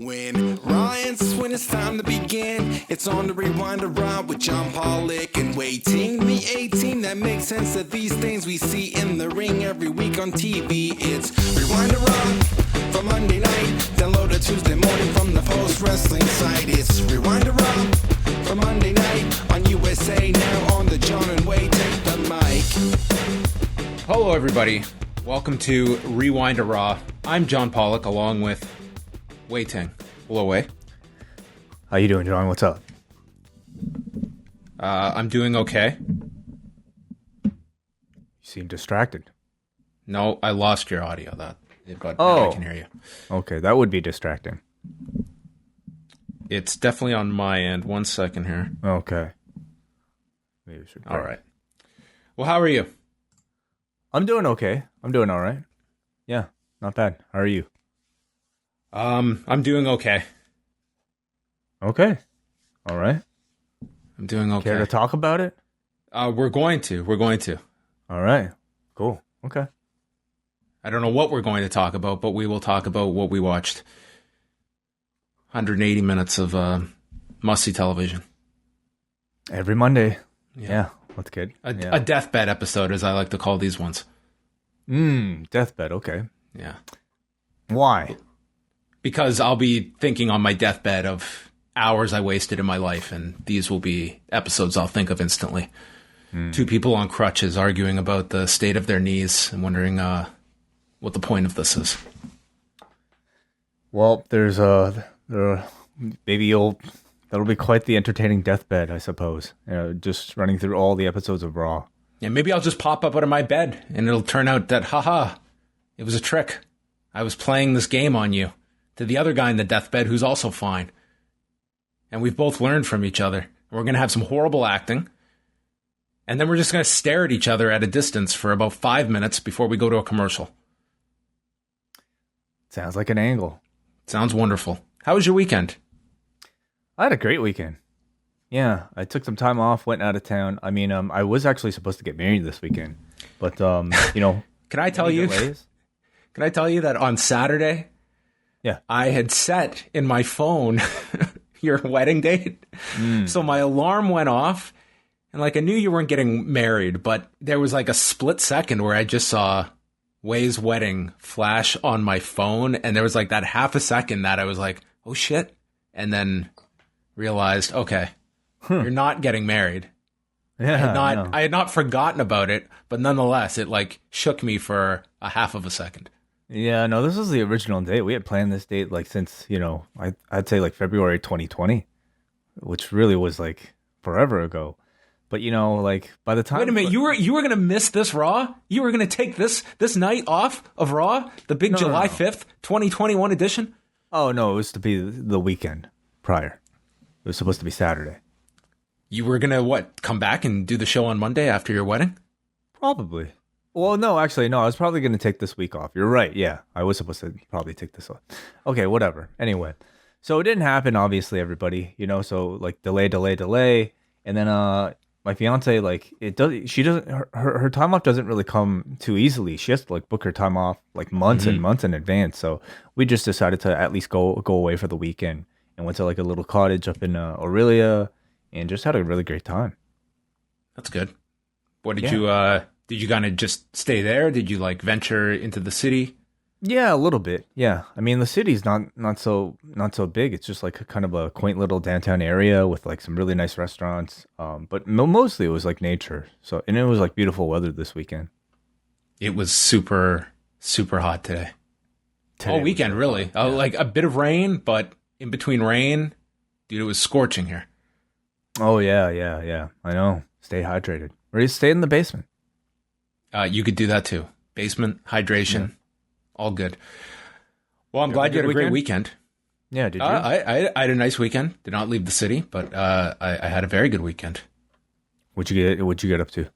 When Ryan's when it's time to begin, it's on the Rewind to Raw with John Pollock and Wai Ting. The 18 that makes sense of these things we see in the ring every week on TV. It's Rewind to Raw for Monday night. Download it Tuesday morning from the Post Wrestling site. It's Rewind to Raw for Monday night on USA Now on the John and Wai Take the Mic. Hello, everybody. Welcome to Rewind to Raw. I'm John Pollock along with Wai Ting. Hello, Wai. How you doing, John? What's up? I'm doing okay. You seem distracted. No, I lost your audio, but now I can hear you. Okay, that would be distracting. It's definitely on my end. 1 second here. Okay. Maybe we should all right. Well, how are you? I'm doing okay. I'm doing all right. Yeah, not bad. How are you? I'm doing okay. Okay. All right. I'm doing okay. Care to talk about it? We're going to. All right. Cool. Okay. I don't know what we're going to talk about, but we will talk about what we watched. 180 minutes of must-see television. Every Monday. Yeah. That's good. A deathbed episode, as I like to call these ones. Deathbed. Okay. Yeah. Why? Because I'll be thinking on my deathbed of hours I wasted in my life, and these will be episodes I'll think of instantly. Two people on crutches arguing about the state of their knees and wondering what the point of this is. Well, that'll be quite the entertaining deathbed, I suppose. Just running through all the episodes of Raw. Yeah, maybe I'll just pop up out of my bed, and it'll turn out that, it was a trick. I was playing this game on you. To the other guy in the deathbed who's also fine. And we've both learned from each other. We're going to have some horrible acting. And then we're just going to stare at each other at a distance for about 5 minutes before we go to a commercial. Sounds like an angle. Sounds wonderful. How was your weekend? I had a great weekend. Yeah, I took some time off, went out of town. I mean, I was actually supposed to get married this weekend. But, Can I tell you? Can I tell you that on Saturday... Yeah, I had set in my phone your wedding date. So my alarm went off and I knew you weren't getting married, but there was a split second where I just saw Wai's wedding flash on my phone. And there was that half a second that I was like, oh shit. And then realized, okay, you're not getting married. Yeah, I had not forgotten about it, but nonetheless, it shook me for a half of a second. Yeah, no, this is the original date. We had planned this date since, I'd say February 2020, which really was forever ago. But by the time... Wait a minute, you were going to miss this Raw? You were going to take this night off of Raw? The big July 5th, 2021 edition? Oh, no, it was to be the weekend prior. It was supposed to be Saturday. You were going to, come back and do the show on Monday after your wedding? Probably. Well, no, actually, no. I was probably going to take this week off. You're right. Yeah, I was supposed to probably take this off. Okay, whatever. Anyway, so it didn't happen, obviously, everybody. So delay. And then my fiance, her time off doesn't really come too easily. She has to book her time off months and months in advance. So we just decided to at least go away for the weekend and went to a little cottage up in Aurelia and just had a really great time. That's good. What did you Did you kind of just stay there? Did you venture into the city? Yeah, a little bit. Yeah, I mean the city's not so big. It's just kind of a quaint little downtown area with some really nice restaurants. But mostly it was nature. So and it was beautiful weather this weekend. It was super hot today. All weekend really. Yeah. A bit of rain, but in between rain, dude, it was scorching here. Oh yeah. I know. Stay hydrated. Or you stay in the basement. You could do that too. Basement, hydration, all good. Well, I'm glad you had a great weekend. Yeah, did you? I had a nice weekend. Did not leave the city, but I had a very good weekend. What'd you get up to?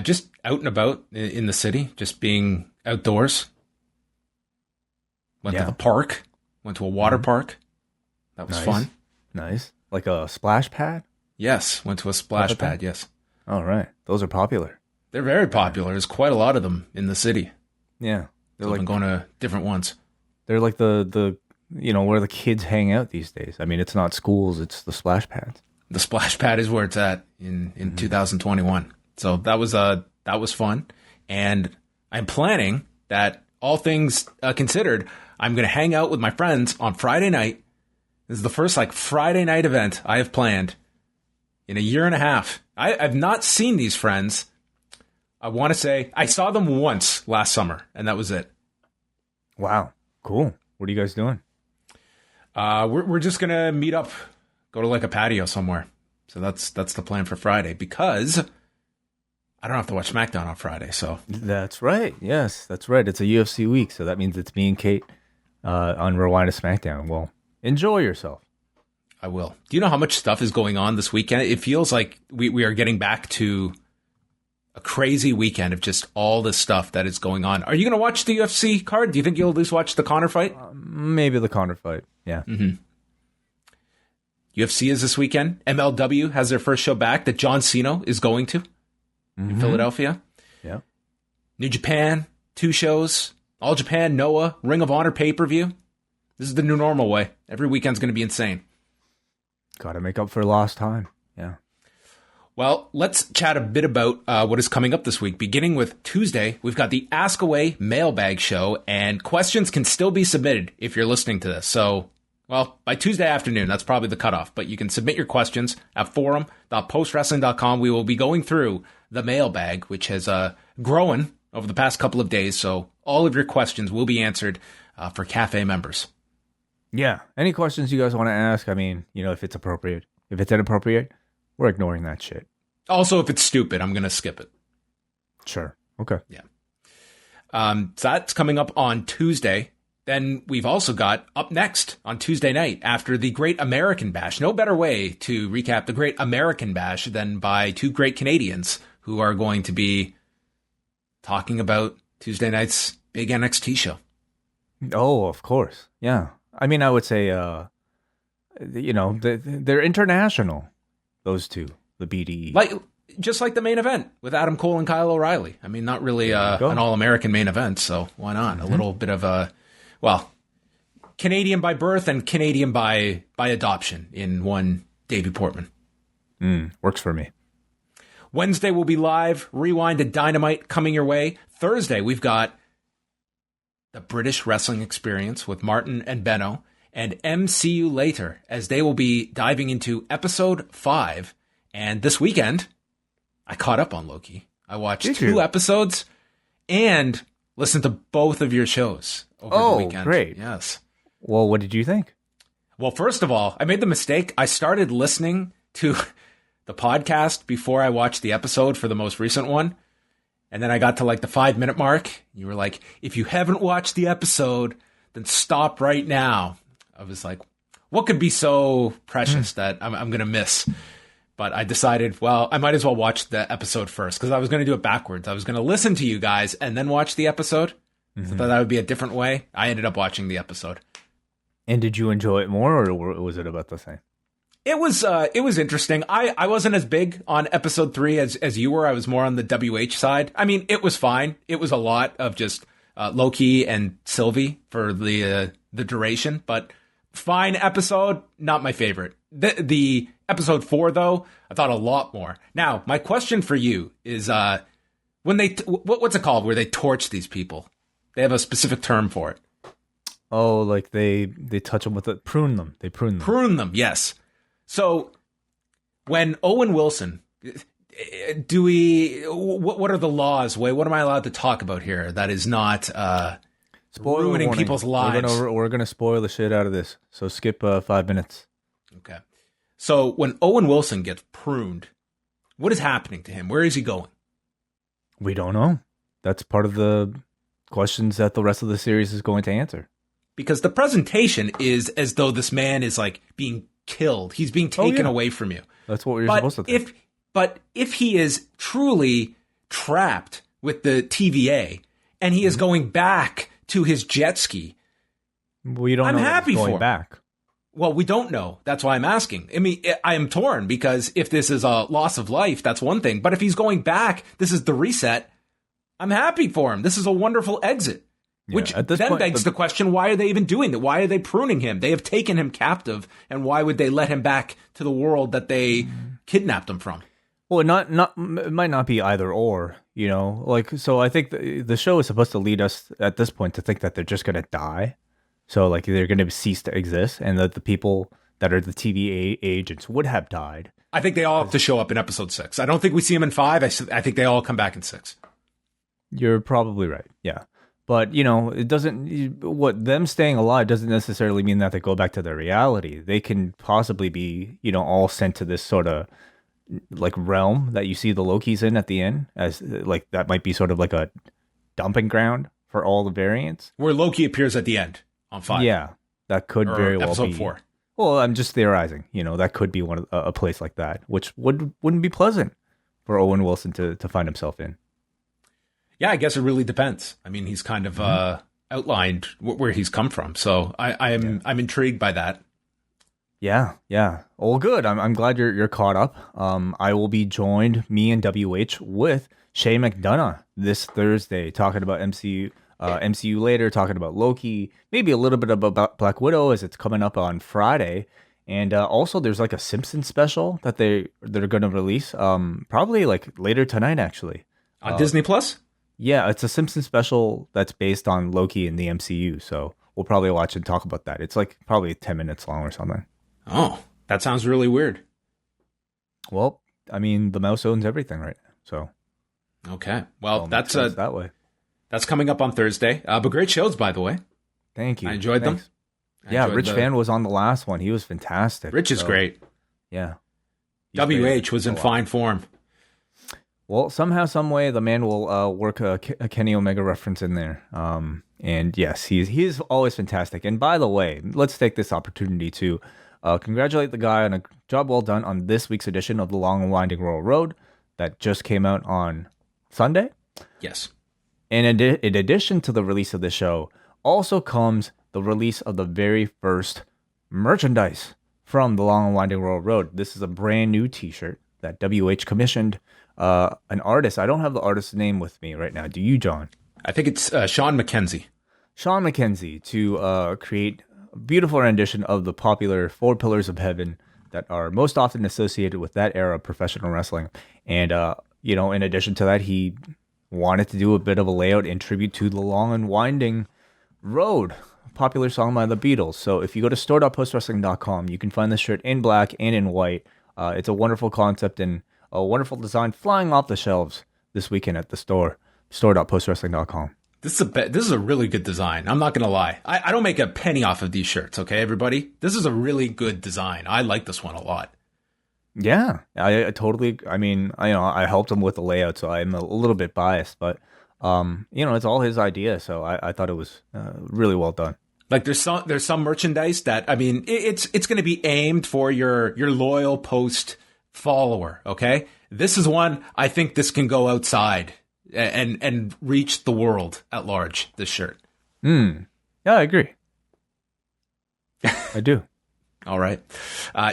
Just out and about in the city, just being outdoors. Went to the park. Went to a water park. That was fun. Nice. Like a splash pad? Yes, went to a splash pad, yes. All right. Those are popular. They're very popular. There's quite a lot of them in the city. Yeah. They're going to different ones. They're like the where the kids hang out these days. I mean, it's not schools, it's the splash pads. The splash pad is where it's at in 2021. So that was fun. And I'm planning that, all things considered, I'm going to hang out with my friends on Friday night. This is the first Friday night event I have planned in a year and a half. I've not seen these friends. I want to say I saw them once last summer, and that was it. Wow. Cool. What are you guys doing? We're just going to meet up, go to a patio somewhere. So that's the plan for Friday, because I don't have to watch SmackDown on Friday. So that's right. Yes, that's right. It's a UFC week, so that means it's me and Kate on Rewind to SmackDown. Well, enjoy yourself. I will. Do you know how much stuff is going on this weekend? It feels like we are getting back to a crazy weekend of just all this stuff that is going on. Are you going to watch the UFC card? Do you think you'll at least watch the Conor fight? Maybe the Conor fight. Yeah. Mm-hmm. UFC is this weekend. MLW has their first show back that John Cena is going to in Philadelphia. Yeah. New Japan, 2 shows. All Japan, Noah, Ring of Honor pay-per-view. This is the new normal way. Every weekend's going to be insane. Got to make up for lost time. Yeah. Well, let's chat a bit about what is coming up this week. Beginning with Tuesday, we've got the Ask Away mailbag show, and questions can still be submitted if you're listening to this. So, well, by Tuesday afternoon, that's probably the cutoff, but you can submit your questions at forum.postwrestling.com. We will be going through the mailbag, which has grown over the past couple of days, so all of your questions will be answered for Cafe members. Yeah. Any questions you guys want to ask? I mean, if it's appropriate. If it's inappropriate, we're ignoring that shit. Also, if it's stupid, I'm going to skip it. Sure. Okay. Yeah. So that's coming up on Tuesday. Then we've also got up next on Tuesday night after the Great American Bash. No better way to recap the Great American Bash than by 2 great Canadians who are going to be talking about Tuesday night's big NXT show. Oh, of course. Yeah. I mean, I would say, they're international, those two, the BDE. Just like the main event with Adam Cole and Kyle O'Reilly. I mean, not really an all-American main event, so why not? Mm-hmm. A little bit of Canadian by birth and Canadian by adoption in one Davey Portman. Works for me. Wednesday will be live. Rewind to Dynamite coming your way. Thursday, we've got the British Wrestling Experience with Martin and Benno, and MCU later, as they will be diving into episode 5. And this weekend, I caught up on Loki. I watched 2 episodes and listened to both of your shows over the weekend. Oh, great. Yes. Well, what did you think? Well, first of all, I made the mistake. I started listening to the podcast before I watched the episode for the most recent one. And then I got to the 5-minute mark. You were like, if you haven't watched the episode, then stop right now. I was like, what could be so precious that I'm going to miss? But I decided, well, I might as well watch the episode first, because I was going to do it backwards. I was going to listen to you guys and then watch the episode. So that would be a different way. I ended up watching the episode. And did you enjoy it more, or was it about the same? It was interesting. I wasn't as big on episode 3 as you were. I was more on the WH side. I mean, it was fine. It was a lot of just Loki and Sylvie for the duration, but fine episode. Not my favorite. The episode 4 though, I thought a lot more. Now, my question for you is when they what's it called where they torch these people? They have a specific term for it. Oh, like they touch them with it, prune them. They prune them. Prune them, yes. So when Owen Wilson, what are the laws? What am I allowed to talk about here that is not ruining warning. people's lives? We're gonna spoil the shit out of this. So skip 5 minutes. Okay. So when Owen Wilson gets pruned, what is happening to him? Where is he going? We don't know. That's part of the questions that the rest of the series is going to answer. Because the presentation is as though this man is being killed. He's being taken away from you. That's what you're supposed to think. But if he is truly trapped with the TVA and he is going back to his jet ski, we don't I'm know happy going for him. Back. Well, we don't know. That's why I'm asking. I mean, I am torn, because if this is a loss of life, that's one thing. But if he's going back, this is the reset. I'm happy for him. This is a wonderful exit. Which at this then point, begs the question, why are they even doing that? Why are they pruning him? They have taken him captive, and why would they let him back to the world that they kidnapped him from? Well, it might not be either or, you know, like, so I think the show is supposed to lead us at this point to think that they're just going to die. So like they're going to cease to exist, and that the people that are the TV agents would have died. I think they all have to show up in episode 6. I don't think we see them in 5. I think they all come back in 6. You're probably right. Yeah. But, you know, it doesn't, what them staying alive doesn't necessarily mean that they go back to their reality. They can possibly be, you know, all sent to this sort of like realm that you see the Lokis in at the end, as like that might be sort of like a dumping ground for all the variants. Where Loki appears at the end on 5. Yeah. That could very well be. Episode 4. Well, I'm just theorizing, you know, that could be a place like that, which wouldn't be pleasant for Owen Wilson to find himself in. Yeah, I guess it really depends. I mean, he's kind of outlined where he's come from, so I'm intrigued by that. Yeah. Well, good. I'm glad you're caught up. I will be joined, me and WH, with Shay McDonough this Thursday, talking about MCU later, talking about Loki, maybe a little bit about Black Widow as it's coming up on Friday, and also there's like a Simpsons special that they're going to release, probably like later tonight actually on Disney Plus. Yeah, it's a Simpsons special that's based on Loki in the MCU, so we'll probably watch and talk about that. It's like probably 10 minutes long or something. Oh, that sounds really weird. Well, I mean, the mouse owns everything right now, so. Okay, well, that's that way. That's coming up on Thursday. But great shows, by the way. Thank you. I enjoyed them. Rich Fan was on the last one. He was fantastic. Rich is great. Yeah. WH was in fine form. Well, somehow, some way, the man will work a Kenny Omega reference in there. And yes, he's always fantastic. And by the way, let's take this opportunity to congratulate the guy on a job well done on this week's edition of The Long and Winding Royal Road that just came out on Sunday. Yes. And in addition to the release of the show, also comes the release of the very first merchandise from The Long and Winding Royal Road. This is a brand new t-shirt that WH commissioned an artist. I don't have the artist's name with me right now. Do you, John? I think it's Sean McKenzie. Sean McKenzie to create a beautiful rendition of the popular 4 Pillars of Heaven that are most often associated with that era of professional wrestling. And, you know, in addition to that, he wanted to do a bit of a layout in tribute to The Long and Winding Road, a popular song by the Beatles. So if you go to store.postwrestling.com, you can find this shirt in black and in white. It's a wonderful concept and a wonderful design flying off the shelves this weekend at the store.postwrestling.com. This is a really good design. I'm not going to lie. I don't make a penny off of these shirts, okay, everybody? This is a really good design. I like this one a lot. Yeah, I totally, I mean, I helped him with the layout, so I'm a little bit biased, but, it's all his idea, so I thought it was really well done. Like there's some merchandise that, I mean, it's going to be aimed for your loyal Post follower, okay? This is one, I think this can go outside and reach the world at large, this shirt. Yeah, I agree. I do. All right.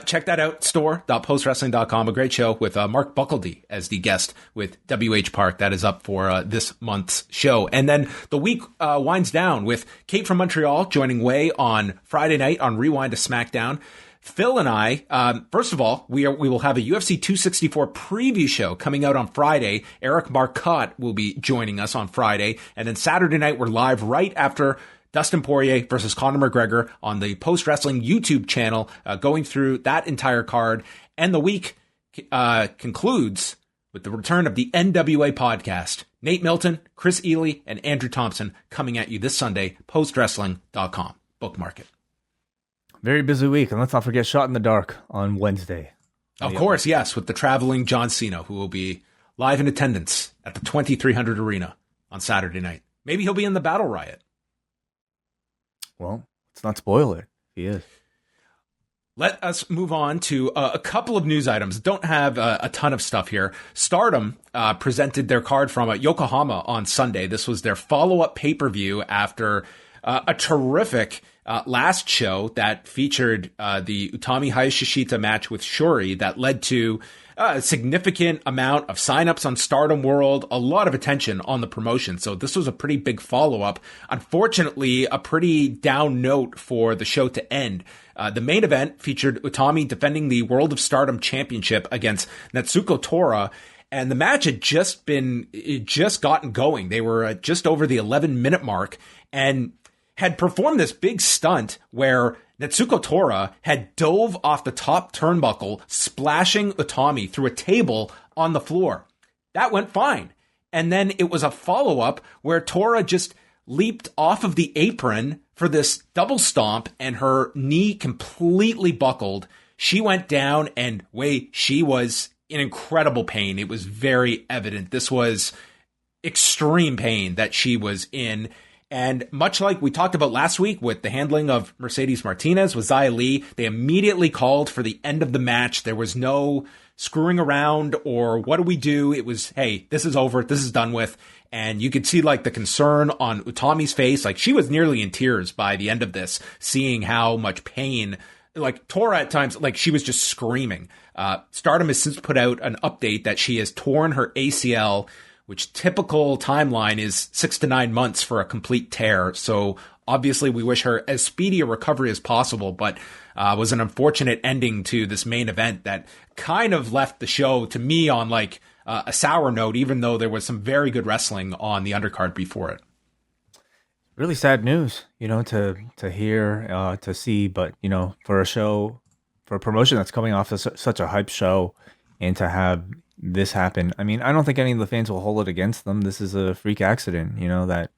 Check that out, store.postwrestling.com. A great show with Mark Buckledy as the guest with WH Park. That is up for this month's show. And then the week winds down with Kate from Montreal joining Way on Friday night on Rewind to SmackDown. Phil and I, first of all, we will have a UFC 264 preview show coming out on Friday. Eric Marcotte will be joining us on Friday. And then Saturday night, we're live right after Dustin Poirier versus Conor McGregor on the Post Wrestling YouTube channel, going through that entire card. And the week concludes with the return of the NWA podcast. Nate Milton, Chris Ely, and Andrew Thompson coming at you this Sunday, postwrestling.com. Bookmark it. Very busy week, and let's not forget Shot in the Dark on Wednesday. Of course, yes, with the traveling John Cena, who will be live in attendance at the 2300 Arena on Saturday night. Maybe he'll be in the Battle Riot. Well, let's not spoil it. He is. Let us move on to a couple of news items. Don't have a ton of stuff here. Stardom presented their card from Yokohama on Sunday. This was their follow-up pay-per-view after a terrific last show that featured the Utami Hayashishita match with Shuri that led to a significant amount of signups on Stardom World, a lot of attention on the promotion. So this was a pretty big follow-up. Unfortunately, a pretty down note for the show to end. The main event featured Utami defending the World of Stardom Championship against Natsuko Tora. And the match had just gotten going. They were just over the 11-minute mark and had performed this big stunt where Natsuko Tora had dove off the top turnbuckle, splashing Utami through a table on the floor. That went fine. And then it was a follow-up where Tora just leaped off of the apron for this double stomp and her knee completely buckled. She went down and she was in incredible pain. It was very evident. This was extreme pain that she was in. And much like we talked about last week with the handling of Mercedes Martinez with Xia Li, they immediately called for the end of the match. There was no screwing around or what do we do? It was, hey, this is over. This is done with. And you could see like the concern on Utami's face. Like she was nearly in tears by the end of this, seeing how much pain, like Tora at times, like she was just screaming. Stardom has since put out an update that she has torn her ACL, which typical timeline is 6 to 9 months for a complete tear. So obviously we wish her as speedy a recovery as possible, but was an unfortunate ending to this main event that kind of left the show to me on like a sour note, even though there was some very good wrestling on the undercard before it. Really sad news, to hear, to see, but, for a promotion that's coming off of such a hype show and to have this happen. I mean, I don't think any of the fans will hold it against them. This is a freak accident, that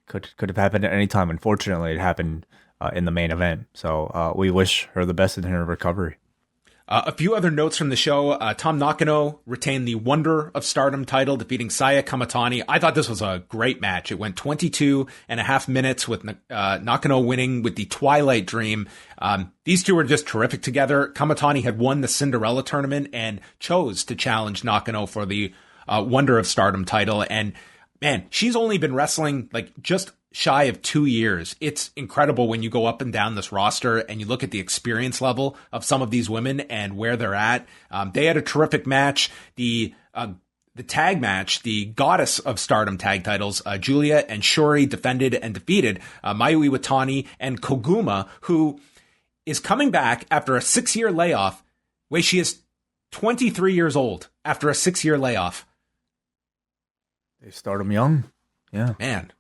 could have happened at any time. Unfortunately, it happened in the main event. So we wish her the best in her recovery. A few other notes from the show. Tom Nakano retained the Wonder of Stardom title, defeating Saya Kamatani. I thought this was a great match. It went 22 and a half minutes with Nakano winning with the Twilight Dream. These two were just terrific together. Kamatani had won the Cinderella tournament and chose to challenge Nakano for the Wonder of Stardom title. And man, she's only been wrestling like just shy of 2 years. It's incredible when you go up and down this roster and you look at the experience level of some of these women and where they're at. They had a terrific match. The tag match, the Goddess of Stardom tag titles, Julia and Shuri defended and defeated Mayu Iwatani and Koguma, who is coming back after a 6-year layoff. She is 23 years old after a 6-year layoff. They start them young. Yeah. Man.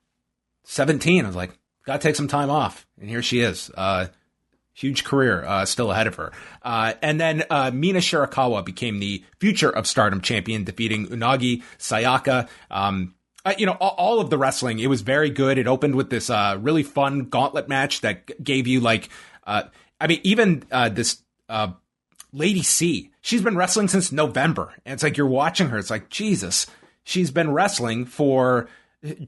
17, I was like, gotta take some time off. And here she is. Huge career still ahead of her. And then Mina Shirakawa became the Future of Stardom champion, defeating Unagi Sayaka. All of the wrestling, it was very good. It opened with this really fun gauntlet match that gave you this Lady C. She's been wrestling since November. And it's like you're watching her. It's like, Jesus, she's been wrestling for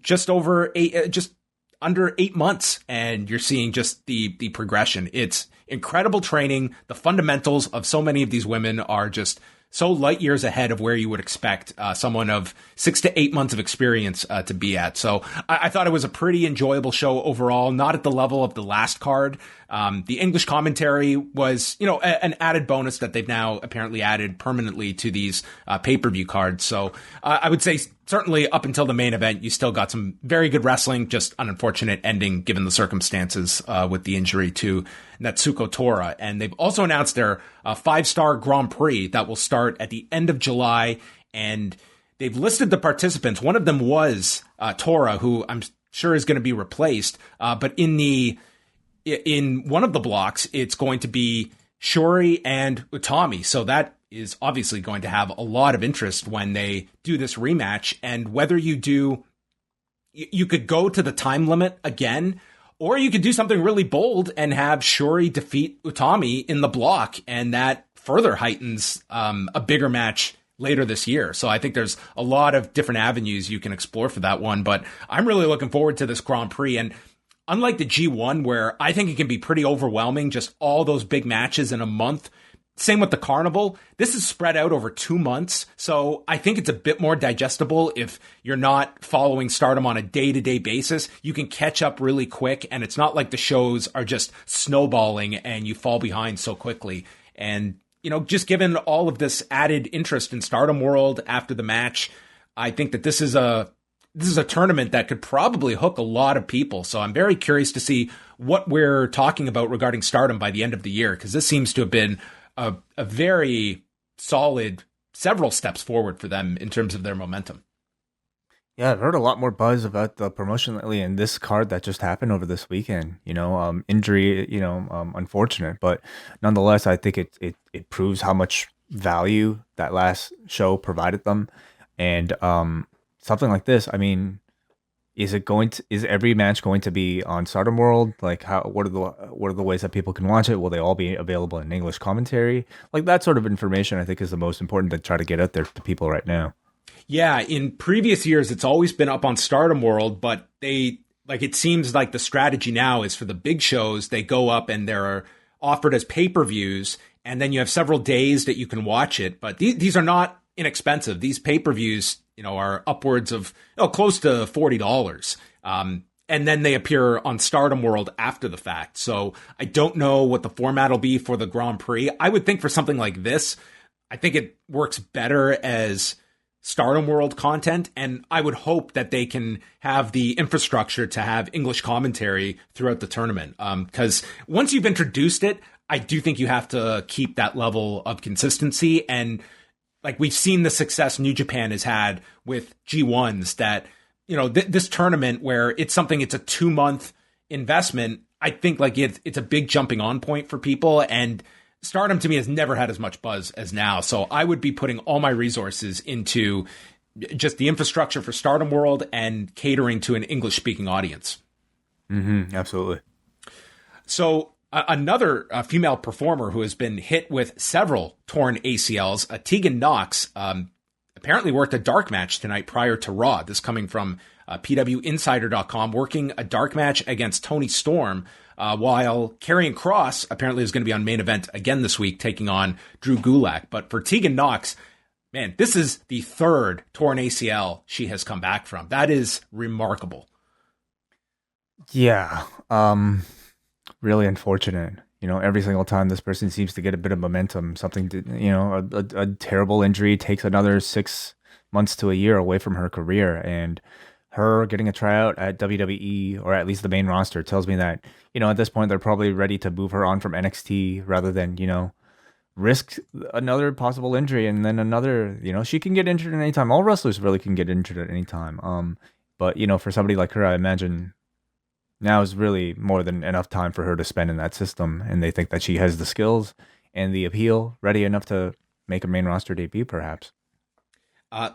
just under 8 months, and you're seeing just the progression. It's incredible training. The fundamentals of so many of these women are just so light years ahead of where you would expect someone of 6 to 8 months of experience to be at. So I thought it was a pretty enjoyable show overall, not at the level of the last card. The English commentary was, an added bonus that they've now apparently added permanently to these pay-per-view cards. So I would say certainly up until the main event, you still got some very good wrestling, just an unfortunate ending given the circumstances with the injury to Natsuko Tora. And they've also announced their 5-star Grand Prix that will start at the end of July. And they've listed the participants. One of them was Tora, who I'm sure is going to be replaced. But in one of the blocks, it's going to be Shuri and Utami. So that is obviously going to have a lot of interest when they do this rematch. And whether you could go to the time limit again, or you could do something really bold and have Shuri defeat Utami in the block. And that further heightens a bigger match later this year. So I think there's a lot of different avenues you can explore for that one. But I'm really looking forward to this Grand Prix. And unlike the G1, where I think it can be pretty overwhelming, just all those big matches in a month, same with the Carnival, this is spread out over 2 months. So I think it's a bit more digestible if you're not following Stardom on a day-to-day basis. You can catch up really quick, and it's not like the shows are just snowballing and you fall behind so quickly. And just given all of this added interest in Stardom World after the match, I think that this is a tournament that could probably hook a lot of people. So I'm very curious to see what we're talking about regarding Stardom by the end of the year, because this seems to have been a very solid several steps forward for them in terms of their momentum. Yeah, I've heard a lot more buzz about the promotion lately, and this card that just happened over this weekend. Injury, unfortunate, but nonetheless, I think it proves how much value that last show provided them, and something like this. I mean, is every match going to be on Stardom World? Like, what are the ways that people can watch it? Will they all be available in English commentary? Like, that sort of information, I think, is the most important to try to get out there to people right now. Yeah, in previous years, it's always been up on Stardom World, but it seems like the strategy now is for the big shows, they go up and they're offered as pay-per-views, and then you have several days that you can watch it. But these are not inexpensive. These pay-per-views, are upwards of close to $40. And then they appear on Stardom World after the fact. So I don't know what the format will be for the Grand Prix. I would think for something like this, I think it works better as Stardom World content, and I would hope that they can have the infrastructure to have English commentary throughout the tournament. Because once you've introduced it, I do think you have to keep that level of consistency. And like we've seen the success New Japan has had with G1s, that, this tournament where it's a 2-month investment, I think like it's a big jumping on point for people. And Stardom to me has never had as much buzz as now. So I would be putting all my resources into just the infrastructure for Stardom World and catering to an English speaking audience. Mm-hmm, absolutely. So another female performer who has been hit with several torn ACLs, Tegan Nox, apparently worked a dark match tonight prior to Raw. This coming from PWInsider.com, working a dark match against Toni Storm, while Karrion Kross apparently is going to be on main event again this week, taking on Drew Gulak. But for Tegan Nox, man, this is the third torn ACL she has come back from. That is remarkable. Yeah, really unfortunate. Every single time this person seems to get a bit of momentum, a terrible injury takes another 6 months to a year away from her career. And her getting a tryout at WWE, or at least the main roster, tells me that, at this point, they're probably ready to move her on from NXT rather than, risk another possible injury. And then another, she can get injured at any time. All wrestlers really can get injured at any time. But, for somebody like her, I imagine now is really more than enough time for her to spend in that system. And they think that she has the skills and the appeal ready enough to make a main roster debut, perhaps.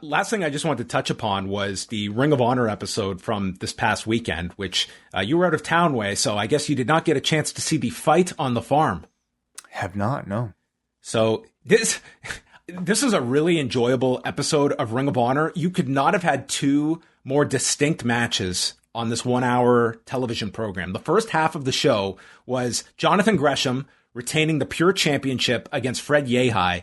Last thing I just wanted to touch upon was the Ring of Honor episode from this past weekend, which you were out of town, Wai, so I guess you did not get a chance to see the fight on the farm. Have not, no. So this is a really enjoyable episode of Ring of Honor. You could not have had two more distinct matches on this 1-hour television program. The first half of the show was Jonathan Gresham retaining the Pure Championship against Fred Yehi.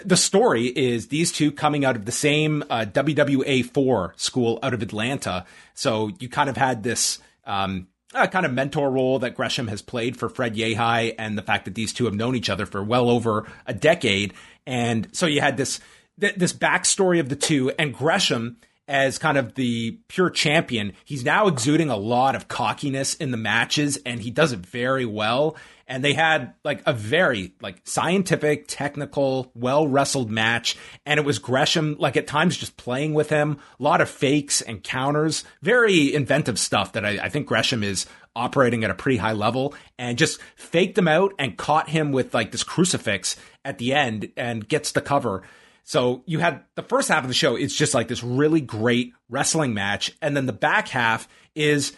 The story is these two coming out of the same WWA 4 school out of Atlanta. So you kind of had this kind of mentor role that Gresham has played for Fred Yehi, and the fact that these two have known each other for well over a decade. And so you had this backstory of the two, and Gresham as kind of the pure champion. He's now exuding a lot of cockiness in the matches, and he does it very well. And they had like a very scientific, technical, well wrestled match. And it was Gresham, at times just playing with him, a lot of fakes and counters, very inventive stuff that I think Gresham is operating at a pretty high level, and just faked him out and caught him with this crucifix at the end and gets the cover. So you had the first half of the show, it's just this really great wrestling match. And then the back half is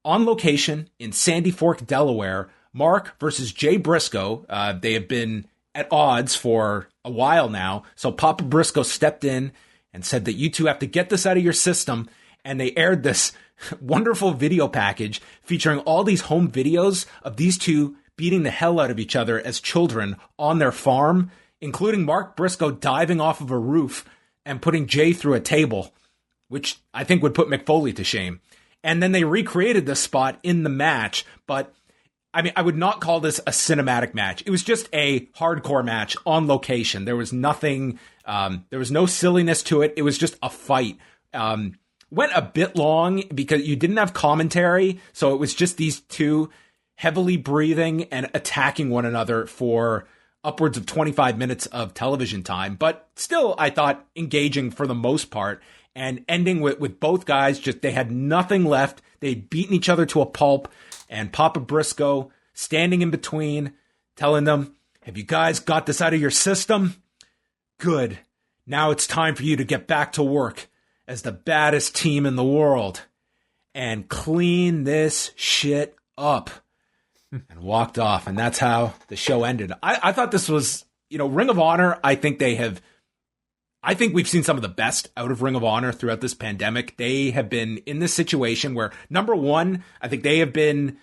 on location in Sandy Fork, Delaware, Mark versus Jay Briscoe. They have been at odds for a while now. So Papa Briscoe stepped in and said that you two have to get this out of your system. And they aired this wonderful video package featuring all these home videos of these two beating the hell out of each other as children on their farm, including Mark Briscoe diving off of a roof and putting Jay through a table, which I think would put Mick Foley to shame. And then they recreated this spot in the match, but I mean, I would not call this a cinematic match. It was just a hardcore match on location. There was nothing, there was no silliness to it. It was just a fight. Went a bit long because you didn't have commentary. So it was just these two heavily breathing and attacking one another for upwards of 25 minutes of television time. But still, I thought engaging for the most part, and ending with both guys, just they had nothing left. They'd beaten each other to a pulp, and Papa Briscoe standing in between, telling them, have you guys got this out of your system? Good. Now it's time for you to get back to work as the baddest team in the world and clean this shit up. And walked off, and that's how the show ended. I thought this was, Ring of Honor, I think we've seen some of the best out of Ring of Honor throughout this pandemic. They have been in this situation where, number one, I think they have been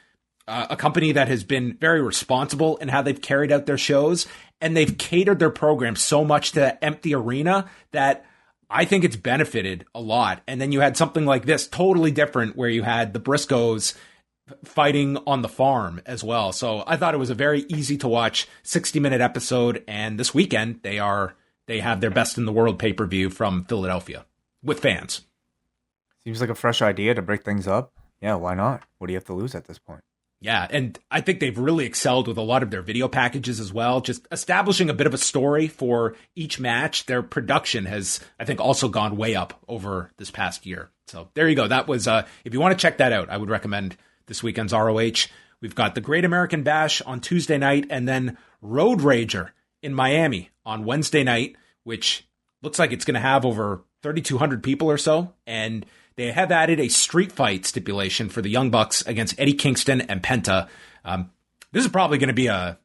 a company that has been very responsible in how they've carried out their shows, and they've catered their program so much to empty arena that I think it's benefited a lot. And then you had something like this, totally different, where you had the Briscoes fighting on the farm as well. So I thought it was a very easy to watch 60-minute episode. And this weekend they have their Best in the World pay-per-view from Philadelphia with fans. Seems like a fresh idea to break things up. Yeah, why not? What do you have to lose at this point? Yeah, and I think they've really excelled with a lot of their video packages as well, just establishing a bit of a story for each match. Their production has, I think, also gone way up over this past year. So there you go. That was, if you want to check that out, I would recommend this weekend's ROH. We've got the Great American Bash on Tuesday night, and then Road Rager in Miami on Wednesday night, which looks like it's going to have over 3,200 people or so. And they have added a street fight stipulation for the Young Bucks against Eddie Kingston and Penta. This is probably going to be an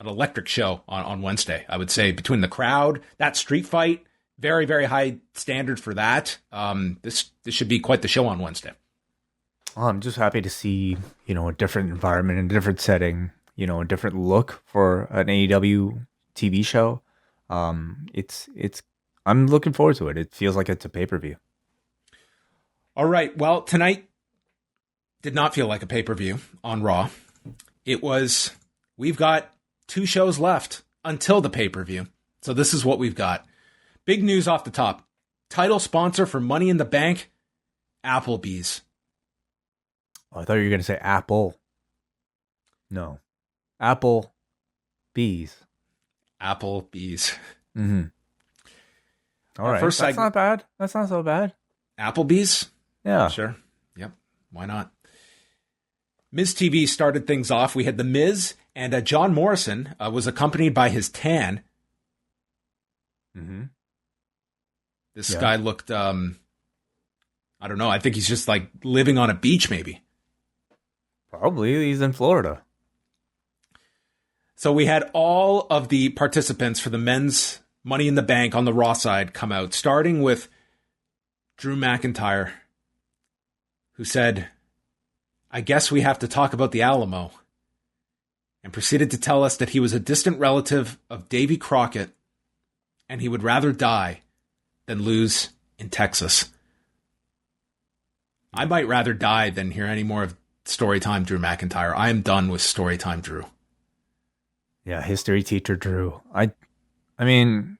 electric show on Wednesday, I would say, between the crowd, that street fight, very, very high standard for that. This should be quite the show on Wednesday. I'm just happy to see, a different environment, a different setting, a different look for an AEW TV show. I'm looking forward to it. It feels like it's a pay-per-view. All right. Well, tonight did not feel like a pay-per-view on Raw. We've got 2 shows left until the pay-per-view. So this is what we've got. Big news off the top. Title sponsor for Money in the Bank, Applebee's. Oh, I thought you were going to say Apple. No. Apple Bees. Applebee's. Mm-hmm. All right. That's not bad. That's not so bad. Applebee's? Yeah. Sure. Yep. Why not? Miz TV started things off. We had The Miz, and John Morrison was accompanied by his tan. Mm-hmm. This guy looked, I don't know. I think he's just like living on a beach, maybe. Probably. He's in Florida. So we had all of the participants for the men's Money in the Bank on the Raw side come out, starting with Drew McIntyre, who said, I guess we have to talk about the Alamo, and proceeded to tell us that he was a distant relative of Davy Crockett, and he would rather die than lose in Texas. I might rather die than hear any more of Storytime Drew McIntyre. I am done with Storytime Drew. Yeah, history teacher Drew. I mean,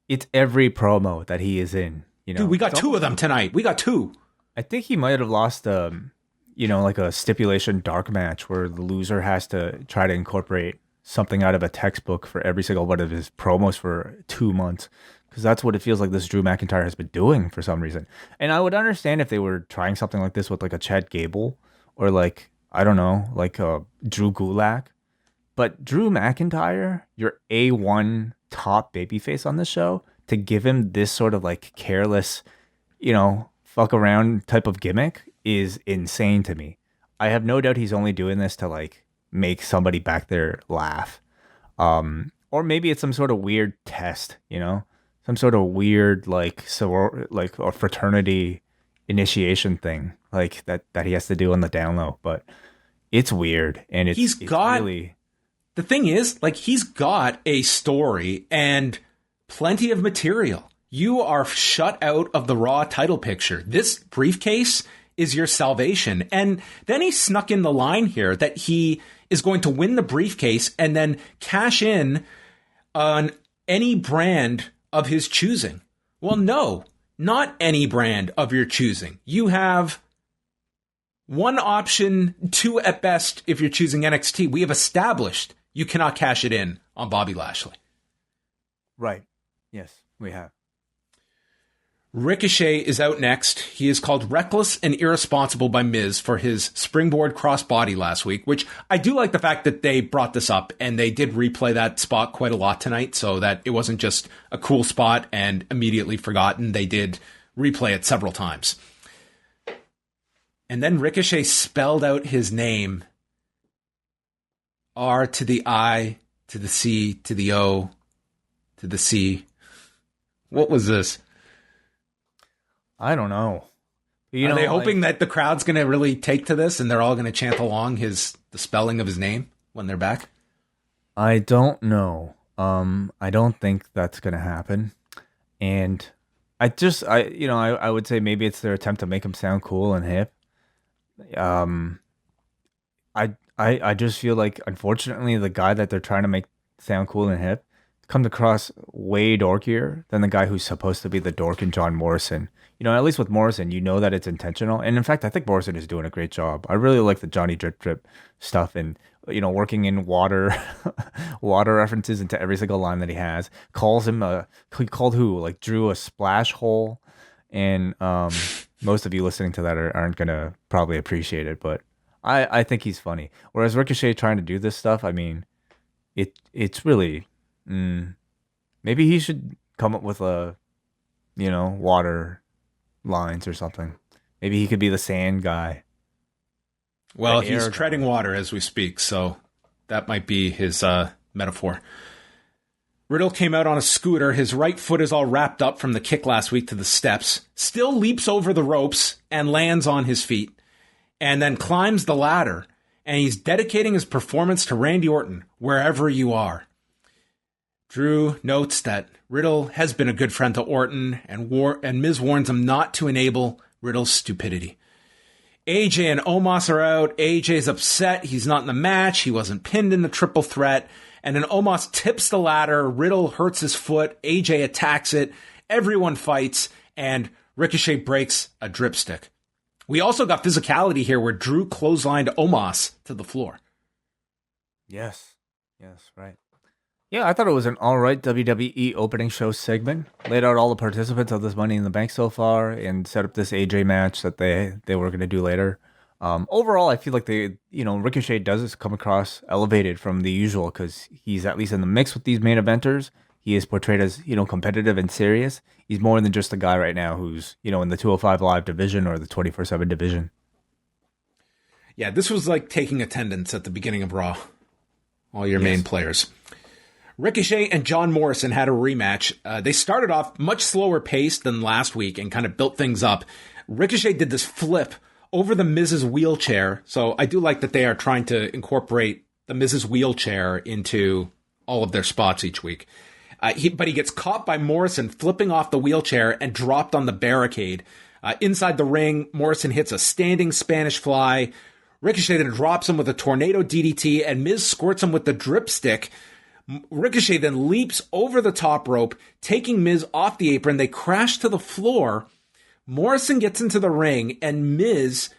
it's every promo that he is in. Dude, we got 2 of them tonight. We got 2. I think he might have lost, like a stipulation dark match where the loser has to try to incorporate something out of a textbook for every single one of his promos for 2 months. Because that's what it feels like this Drew McIntyre has been doing for some reason. And I would understand if they were trying something like this with like a Chad Gable or like, I don't know, like a Drew Gulak. But Drew McIntyre, your A1 top babyface on the show, to give him this sort of like careless, fuck around type of gimmick is insane to me. I have no doubt he's only doing this to like make somebody back there laugh. Or maybe it's some sort of weird test, some sort of weird like a fraternity initiation thing like that he has to do on the down low. But it's weird, and it's really... The thing is, like, he's got a story and plenty of material. You are shut out of the Raw title picture. This briefcase is your salvation. And then he snuck in the line here that he is going to win the briefcase and then cash in on any brand of his choosing. Well, no, not any brand of your choosing. You have one option, two at best if you're choosing NXT. We have established you cannot cash it in on Bobby Lashley. Right. Yes, we have. Ricochet is out next. He is called reckless and irresponsible by Miz for his springboard crossbody last week, which I do like the fact that they brought this up and they did replay that spot quite a lot tonight so that it wasn't just a cool spot and immediately forgotten. They did replay it several times. And then Ricochet spelled out his name. R to the I, to the C, to the O, to the C. What was this? I don't know. Are they hoping that the crowd's going to really take to this and they're all going to chant along the spelling of his name when they're back? I don't know. I don't think that's going to happen. And I would say maybe it's their attempt to make him sound cool and hip. I just feel like, unfortunately, the guy that they're trying to make sound cool and hip comes across way dorkier than the guy who's supposed to be the dork in John Morrison. At least with Morrison, that it's intentional. And in fact, I think Morrison is doing a great job. I really like the Johnny Drip Drip stuff and, working in water references into every single line that he has. He called who? Like Drew a splash hole. And most of you listening to that aren't going to probably appreciate it. But I think he's funny. Whereas Ricochet trying to do this stuff, I mean, it's really... maybe he should come up with water lines or something. Maybe he could be the sand guy. Well, he's treading water as we speak, so that might be his metaphor. Riddle came out on a scooter. His right foot is all wrapped up from the kick last week to the steps. Still leaps over the ropes and lands on his feet. And then climbs the ladder. And he's dedicating his performance to Randy Orton, wherever you are. Drew notes that Riddle has been a good friend to Orton, and Miz warns him not to enable Riddle's stupidity. AJ and Omos are out. AJ's upset. He's not in the match. He wasn't pinned in the triple threat. And then Omos tips the ladder. Riddle hurts his foot. AJ attacks it. Everyone fights, and Ricochet breaks a dripstick. We also got physicality here where Drew clotheslined Omos to the floor. Yes, right. Yeah, I thought it was an all right WWE opening show segment. Laid out all the participants of this Money in the Bank so far and set up this AJ match that they were going to do later. Overall, I feel like Ricochet does come across elevated from the usual because he's at least in the mix with these main eventers. He is portrayed as, competitive and serious. He's more than just a guy right now who's, in the 205 Live division or the 24/7 division. Yeah, this was like taking attendance at the beginning of Raw. All your main players. Ricochet and John Morrison had a rematch. They started off much slower paced than last week and kind of built things up. Ricochet did this flip over the Miz's wheelchair. So I do like that they are trying to incorporate the Miz's wheelchair into all of their spots each week. But he gets caught by Morrison flipping off the wheelchair and dropped on the barricade. Inside the ring, Morrison hits a standing Spanish fly. Ricochet then drops him with a tornado DDT, and Miz squirts him with the dripstick. Ricochet then leaps over the top rope, taking Miz off the apron. They crash to the floor. Morrison gets into the ring, and Miz,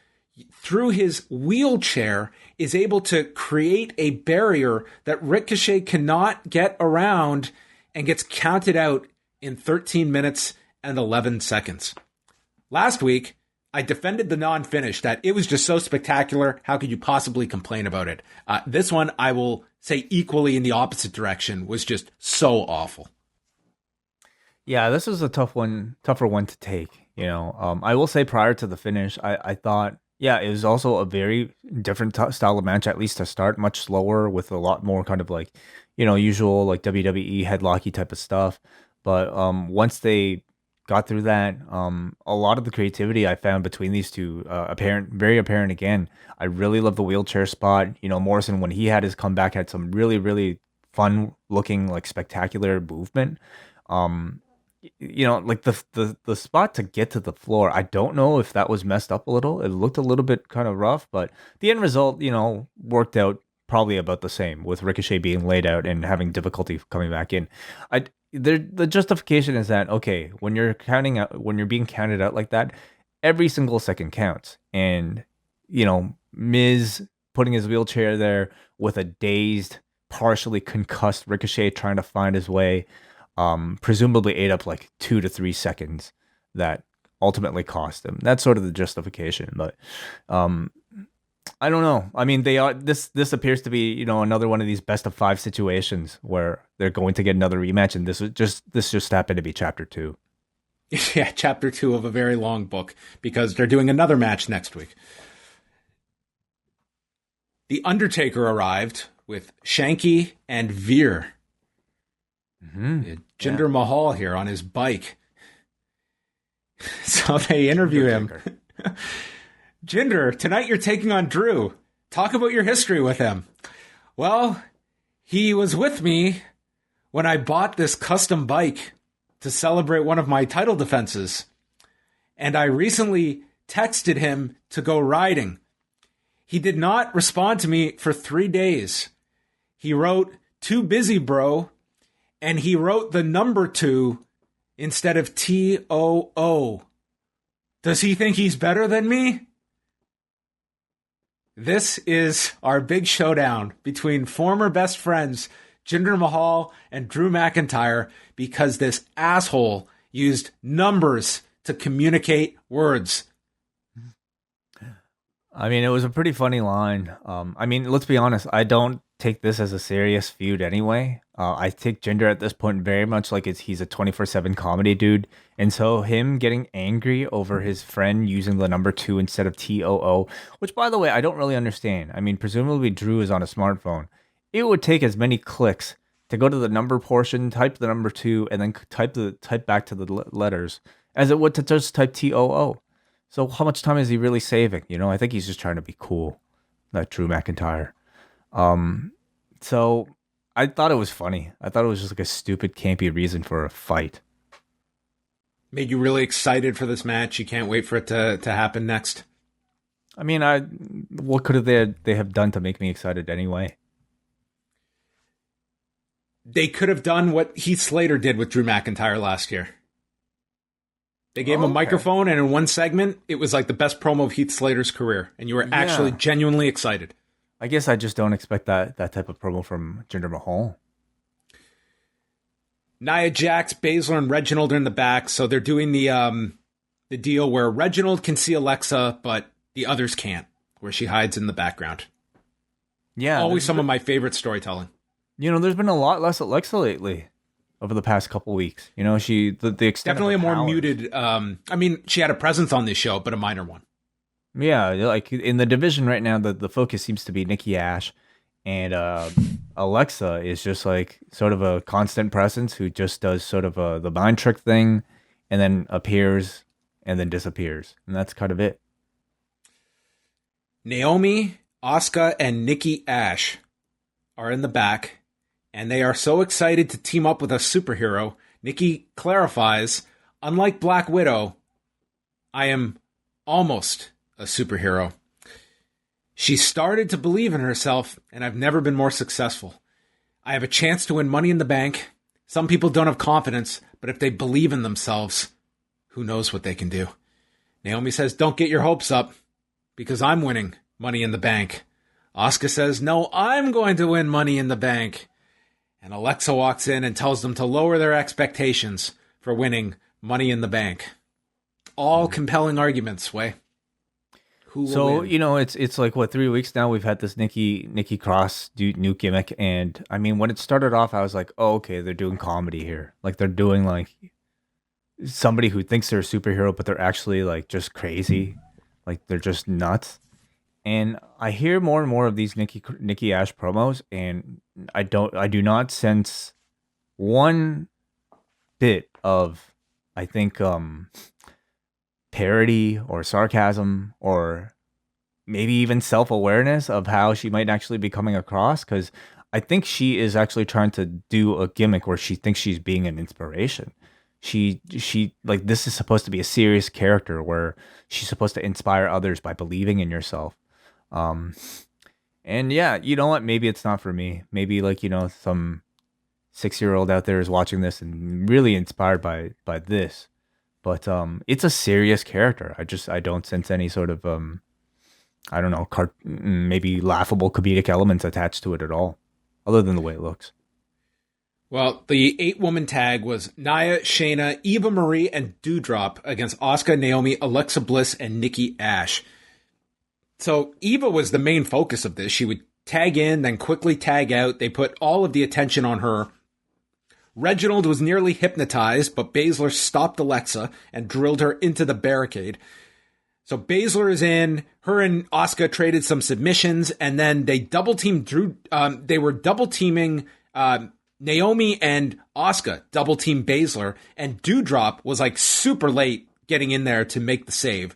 through his wheelchair, is able to create a barrier that Ricochet cannot get around and gets counted out in 13 minutes and 11 seconds. Last week, I defended the non-finish, that it was just so spectacular. How could you possibly complain about it? This one, I will say equally in the opposite direction, was just so awful. Yeah, this was a tougher one to take. I will say prior to the finish, I thought, it was also a very different style of match, at least to start, much slower with a lot more kind of like, usual like WWE headlocky type of stuff. But once they got through that, a lot of the creativity I found between these two, very apparent again. I really love the wheelchair spot. Morrison, when he had his comeback, had some really, really fun looking, like spectacular movement. like the spot to get to the floor, I don't know if that was messed up a little. It looked a little bit kind of rough, but the end result, worked out probably about the same, with Ricochet being laid out and having difficulty coming back in. The justification is that, okay, when you're being counted out like that, every single second counts. And, Miz putting his wheelchair there with a dazed, partially concussed Ricochet trying to find his way, presumably ate up like 2 to 3 seconds that ultimately cost him. That's sort of the justification. But I don't know. I mean, this appears to be, another one of these best of 5 situations where they're going to get another rematch, and this just happened to be chapter 2. Yeah, chapter 2 of a very long book, because they're doing another match next week. The Undertaker arrived with Shanky and Veer. Jinder Mahal here on his bike. So they interview him. Jinder, tonight you're taking on Drew. Talk about your history with him. Well, he was with me when I bought this custom bike to celebrate one of my title defenses. And I recently texted him to go riding. He did not respond to me for 3 days. He wrote, "Too busy, bro." And he wrote the number 2 instead of TOO. Does he think he's better than me? This is our big showdown between former best friends Jinder Mahal and Drew McIntyre, because this asshole used numbers to communicate words. I mean, it was a pretty funny line. I mean, let's be honest. I don't take this as a serious feud anyway. I take Jinder at this point very much like he's a 24/7 comedy dude. And so him getting angry over his friend using the number 2 instead of TOO, which, by the way, I don't really understand. I mean, presumably Drew is on a smartphone. It would take as many clicks to go to the number portion, type the number 2, and then type back to the letters as it would to just type TOO. So how much time is he really saving? I think he's just trying to be cool, that Drew McIntyre. So I thought it was funny. I thought it was just like a stupid, campy reason for a fight. Made you really excited for this match. You can't wait for it to happen next. I mean, what could they have done to make me excited anyway? They could have done what Heath Slater did with Drew McIntyre last year. They gave him a microphone, and in one segment, it was like the best promo of Heath Slater's career, and you were actually genuinely excited. I guess I just don't expect that type of promo from Jinder Mahal. Nia Jax, Baszler, and Reginald are in the back, so they're doing the deal where Reginald can see Alexa, but the others can't, where she hides in the background. Yeah. Always some of my favorite storytelling. There's been a lot less Alexa lately over the past couple weeks. The extent definitely of a more powers. Muted. I mean, she had a presence on this show, but a minor one. Yeah, like in the division right now, the focus seems to be Nikki Ash, and Alexa is just like sort of a constant presence who just does sort of the mind trick thing, and then appears and then disappears, and that's kind of it. Naomi, Asuka, and Nikki Ash are in the back, and they are so excited to team up with a superhero. Nikki clarifies, "Unlike Black Widow, I am almost a superhero. She started to believe in herself, and I've never been more successful. I have a chance to win Money in the Bank. Some people don't have confidence, but if they believe in themselves, who knows what they can do." Naomi says, "Don't get your hopes up, because I'm winning Money in the Bank." Asuka says, "No, I'm going to win Money in the Bank." And Alexa walks in and tells them to lower their expectations for winning Money in the Bank. All compelling arguments, Way. So, it's like, what, 3 weeks now we've had this Nikki Cross new gimmick. And I mean, when it started off, I was like, oh, okay, they're doing comedy here. Like, they're doing like somebody who thinks they're a superhero, but they're actually like just crazy. Like, they're just nuts. And I hear more and more of these Nikki Ash promos, and I do not sense one bit of, I think, parody or sarcasm or maybe even self-awareness of how she might actually be coming across, because I think she is actually trying to do a gimmick where she thinks she's being an inspiration. she like this is supposed to be a serious character where she's supposed to inspire others by believing in yourself. And yeah, you know what? Maybe it's not for me. Maybe like, some 6-year-old out there is watching this and really inspired by this. But it's a serious character. I don't sense any sort of I don't know, maybe laughable comedic elements attached to it at all, other than the way it looks. Well, the 8-woman tag was Nia, Shayna, Eva Marie, and Doudrop against Asuka, Naomi, Alexa Bliss, and Nikki Ash. So Eva was the main focus of this. She would tag in, then quickly tag out. They put all of the attention on her. Reginald was nearly hypnotized, but Baszler stopped Alexa and drilled her into the barricade. So Baszler is in. Her and Asuka traded some submissions, and then they double-teamed Drew. They were double-teaming Naomi and Asuka, double-team Baszler, and Doudrop was like super late getting in there to make the save.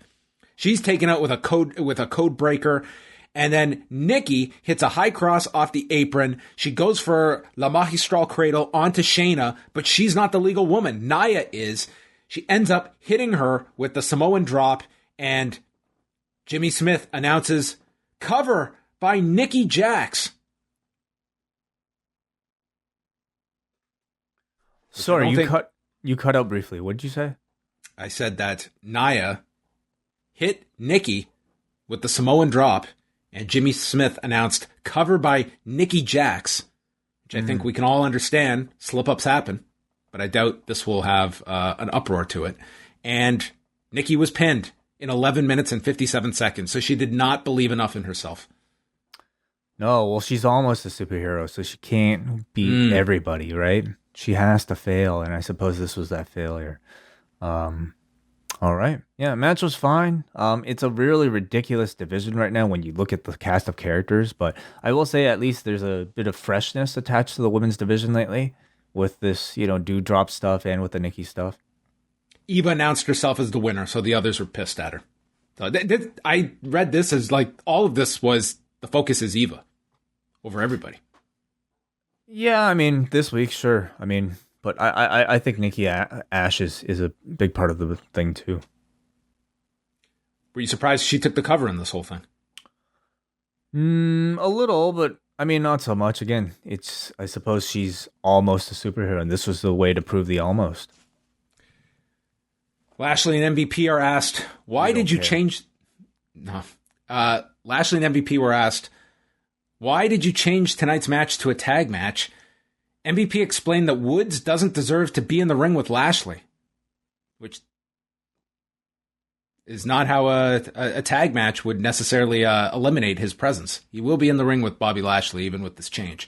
She's taken out with a code breaker, and then Nikki hits a high cross off the apron. She goes for La Magistral Cradle onto Shayna, but she's not the legal woman. Nia is. She ends up hitting her with the Samoan drop, and Jimmy Smith announces cover by Nikki Jax. Sorry, you cut out briefly. What did you say? I said that Nia hit Nikki with the Samoan drop, and Jimmy Smith announced cover by Nikki Jax, which I think we can all understand. Slip-ups happen, but I doubt this will have an uproar to it. And Nikki was pinned in 11 minutes and 57 seconds, so she did not believe enough in herself. No, well, she's almost a superhero, so she can't beat everybody, right? She has to fail, and I suppose this was that failure. All right. Yeah, match was fine. It's a really ridiculous division right now when you look at the cast of characters, but I will say at least there's a bit of freshness attached to the women's division lately with this, Doudrop stuff and with the Nikki stuff. Eva announced herself as the winner, so the others were pissed at her. So I read this as like all of this was the focus is Eva over everybody. Yeah, I mean, this week, sure. I mean, but I think Nikki Ash is a big part of the thing, too. Were you surprised she took the cover in this whole thing? A little, but I mean, not so much. Again, I suppose she's almost a superhero, and this was the way to prove the almost. Lashley and MVP are asked, why did you change... No. Lashley and MVP were asked, why did you change tonight's match to a tag match? MVP explained that Woods doesn't deserve to be in the ring with Lashley, which is not how a tag match would necessarily eliminate his presence. He will be in the ring with Bobby Lashley, even with this change.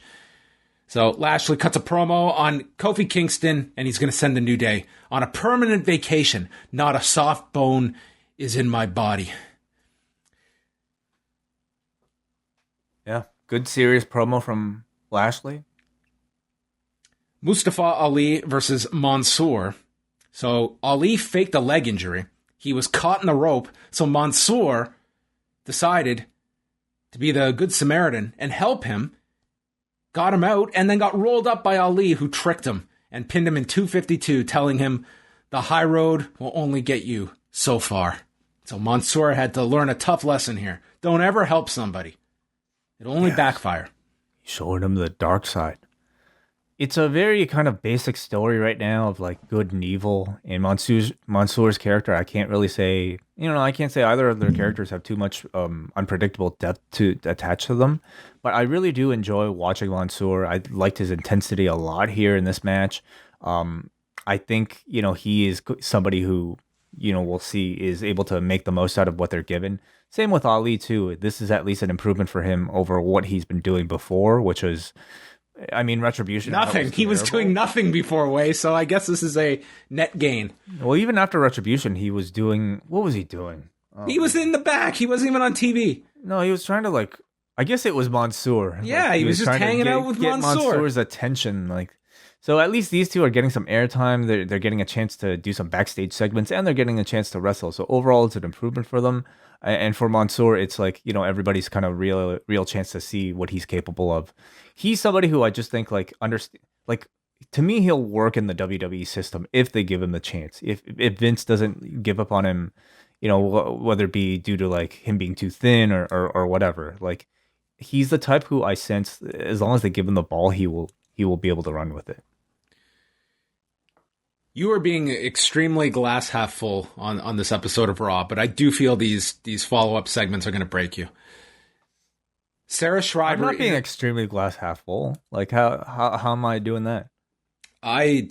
So Lashley cuts a promo on Kofi Kingston, and he's going to send the New Day on a permanent vacation. Not a soft bone is in my body. Yeah, good serious promo from Lashley. Mustafa Ali versus Mansoor. So Ali faked a leg injury. He was caught in the rope, so Mansoor decided to be the good Samaritan and help him, got him out, and then got rolled up by Ali, who tricked him and pinned him in 252, telling him the high road will only get you so far. So Mansoor had to learn a tough lesson here. Don't ever help somebody. It'll only backfire. Showing him the dark side. It's a very kind of basic story right now of like good and evil. And Mansoor's character, I can't really say, I can't say either of their characters have too much unpredictable depth to attach to them. But I really do enjoy watching Mansoor. I liked his intensity a lot here in this match. I think, he is somebody who, we'll see is able to make the most out of what they're given. Same with Ali too. This is at least an improvement for him over what he's been doing before, which was... Retribution. Nothing. He was doing nothing before Way, so I guess this is a net gain. Well, even after Retribution, he was doing... What was he doing? He was in the back. He wasn't even on TV. No, he was trying to, I guess it was Mansoor. Yeah, he was just hanging out with Mansoor. Mansoor's attention, So at least these two are getting some airtime. They're getting a chance to do some backstage segments, and they're getting a chance to wrestle. So overall, it's an improvement for them. And for Mansoor, it's everybody's kind of real chance to see what he's capable of. He's somebody who I just think to me, he'll work in the WWE system if they give him the chance. If Vince doesn't give up on him, whether it be due to like him being too thin or whatever, like he's the type who I sense as long as they give him the ball, he will be able to run with it. You are being extremely glass half full on this episode of Raw, but I do feel these follow-up segments are going to break you. Sarah Schreiber. I'm not being extremely glass half full. Like how am I doing that? I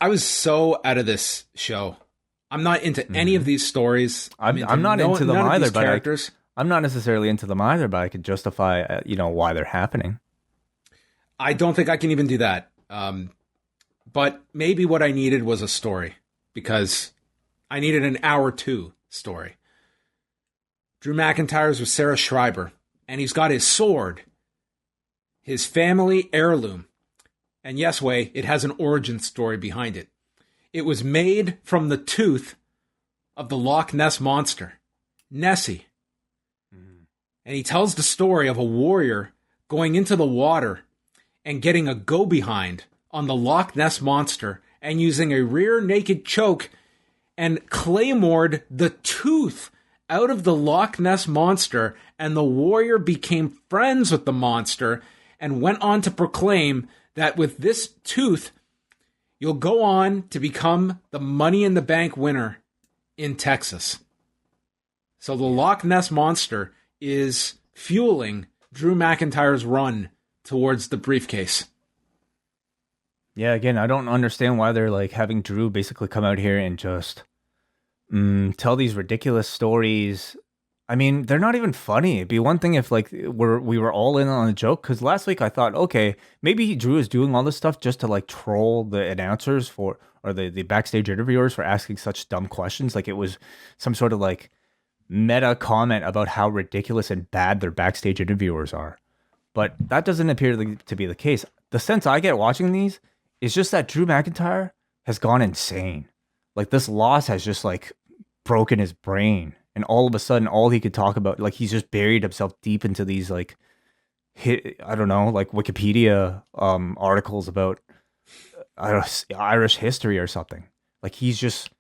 was so out of this show. I'm not into any of these stories. I'm not into them either, but I'm not necessarily into them either, but I could justify, why they're happening. I don't think I can even do that. But maybe what I needed was a story, because I needed an hour 2 story. Drew McIntyre's with Sarah Schreiber, and he's got his sword, his family heirloom. And yes, Way, it has an origin story behind it. It was made from the tooth of the Loch Ness Monster, Nessie. And he tells the story of a warrior going into the water and getting a go-behind on the Loch Ness Monster and using a rear naked choke and claymored the tooth out of the Loch Ness Monster, and the warrior became friends with the monster and went on to proclaim that with this tooth, you'll go on to become the Money in the Bank winner in Texas. So the Loch Ness Monster is fueling Drew McIntyre's run towards the briefcase. Yeah, again, I don't understand why they're like having Drew basically come out here and just tell these ridiculous stories. I mean, they're not even funny. It'd be one thing if like we were all in on a joke, because last week I thought, okay, maybe Drew is doing all this stuff just to like troll the announcers or the backstage interviewers for asking such dumb questions. Like it was some sort of like meta comment about how ridiculous and bad their backstage interviewers are. But that doesn't appear to be the case. The sense I get watching these is just that Drew McIntyre has gone insane. Like this loss has just like broken his brain. And all of a sudden, all he could talk about, like he's just buried himself deep into these like, I don't know, like Wikipedia articles about Irish history or something. Like there's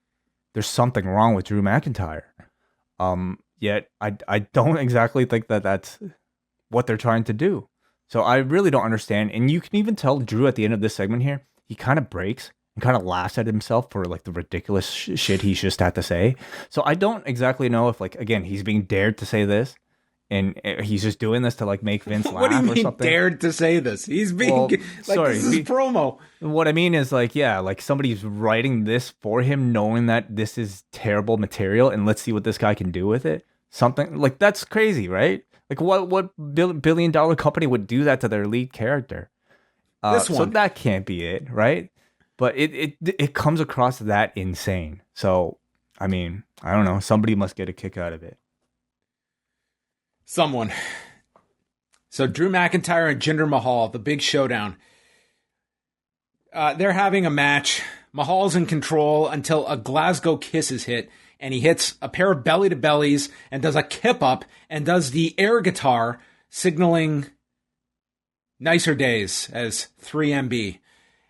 something wrong with Drew McIntyre. Yet I don't exactly think that that's what they're trying to do. So I really don't understand. And you can even tell Drew at the end of this segment here, he kind of breaks and kind of laughs at himself for like the ridiculous shit he's just had to say. So I don't exactly know if like, again, he's being dared to say this and he's just doing this to like make Vince laugh or something. What do you mean dared to say this? He's being this is promo. What I mean is like, yeah, like somebody's writing this for him knowing that this is terrible material and let's see what this guy can do with it. Something like that's crazy, right? Like what billion-dollar company would do that to their lead character? This one. So that can't be it, right? But it comes across that insane. So, I mean, I don't know. Somebody must get a kick out of it. Someone. So Drew McIntyre and Jinder Mahal, the big showdown. They're having a match. Mahal's in control until a Glasgow kiss is hit. And he hits a pair of belly-to-bellies and does a kip-up and does the air guitar, signaling nicer days as 3MB.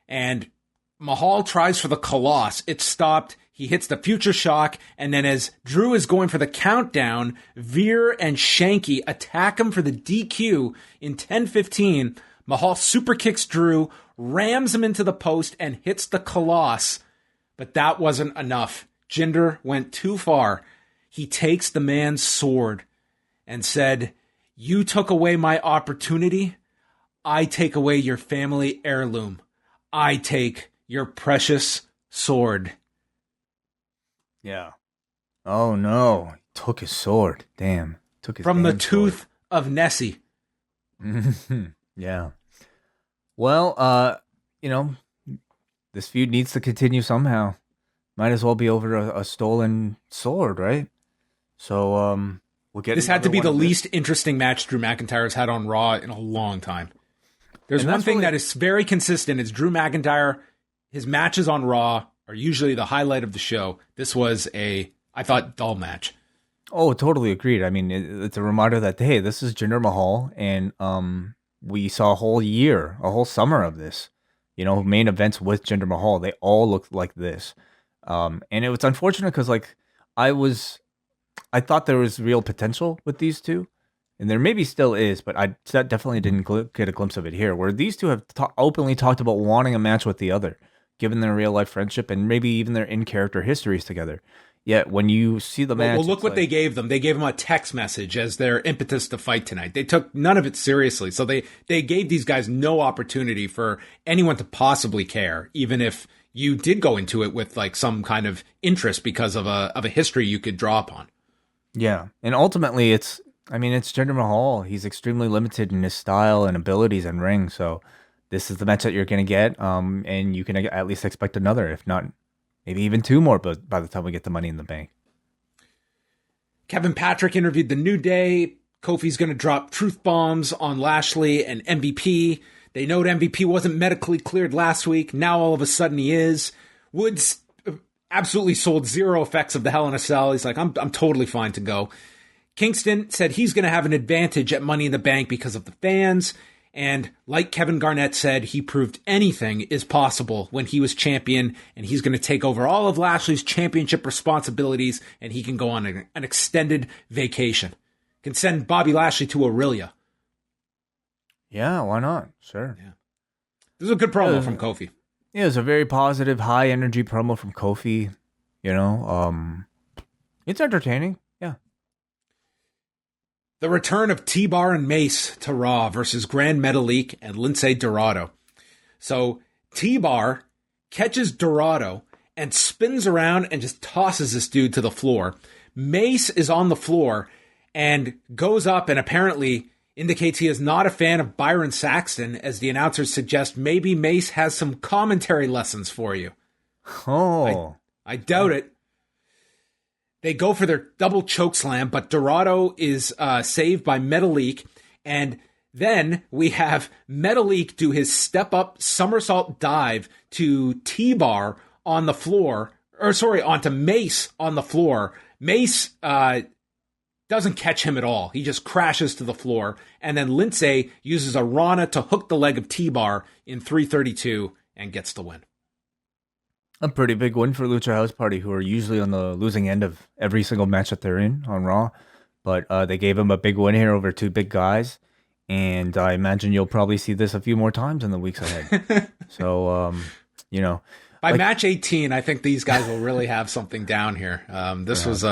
And Mahal tries for the Colossus. It's stopped. He hits the Future Shock. And then as Drew is going for the countdown, Veer and Shanky attack him for the DQ in 10:15. Mahal super kicks Drew, rams him into the post, and hits the Colossus. But that wasn't enough. Jinder went too far. He takes the man's sword and said, "You took away my opportunity. I take away your family heirloom. I take your precious sword." Yeah. Oh no. He took his sword. Damn. Took his from the sword. tooth of Nessie. Yeah. Well, this feud needs to continue somehow. Might as well be over a stolen sword, right? So, we'll get. This had to be the least interesting match Drew McIntyre has had on Raw in a long time. There's one thing that is very consistent: is Drew McIntyre. His matches on Raw are usually the highlight of the show. This was I thought, dull match. Oh, totally agreed. I mean, it's a reminder that hey, this is Jinder Mahal, and we saw a whole year, a whole summer of this. main events with Jinder Mahal, they all looked like this. And it was unfortunate because like I thought there was real potential with these two, and there maybe still is, but I definitely didn't get a glimpse of it here, where these two have openly talked about wanting a match with the other, given their real life friendship and maybe even their in-character histories together. Yet when you see the match, well, look what they gave them. They gave them a text message as their impetus to fight tonight. They took none of it seriously, so they gave these guys no opportunity for anyone to possibly care, even if you did go into it with like some kind of interest because of a history you could draw upon. Yeah, and ultimately it's Jinder Mahal. He's extremely limited in his style and abilities in ring, so this is the match that you're going to get, and you can at least expect another, if not maybe even two more, but by the time we get the Money in the Bank. Kevin Patrick interviewed The New Day. Kofi's going to drop truth bombs on Lashley and MVP. They know MVP wasn't medically cleared last week. Now all of a sudden he is. Woods absolutely sold zero effects of the Hell in a Cell. He's like, I'm totally fine to go. Kingston said he's going to have an advantage at Money in the Bank because of the fans. And like Kevin Garnett said, he proved anything is possible when he was champion, and he's going to take over all of Lashley's championship responsibilities, and he can go on an extended vacation. Can send Bobby Lashley to Aurelia. Yeah, why not? Sure. Yeah. This is a good promo from Kofi. Yeah, it's a very positive, high energy promo from Kofi. It's entertaining. Yeah. The return of T-Bar and Mace to Raw versus Grand Metalik and Lince Dorado. So T-Bar catches Dorado and spins around and just tosses this dude to the floor. Mace is on the floor and goes up and apparently indicates he is not a fan of Byron Saxton, as the announcers suggest maybe Mace has some commentary lessons for you. Oh. I doubt it. They go for their double choke slam, but Dorado is saved by Metalik. And then we have Metalik do his step-up somersault dive to T-Bar on the floor. Onto Mace on the floor. Mace doesn't catch him at all. He just crashes to the floor. And then Lince uses a Rana to hook the leg of T-Bar in 332 and gets the win. A pretty big win for Lucha House Party, who are usually on the losing end of every single match that they're in on Raw. But they gave him a big win here over two big guys. And I imagine you'll probably see this a few more times in the weeks ahead. So, By match 18, I think these guys will really have something down here. This was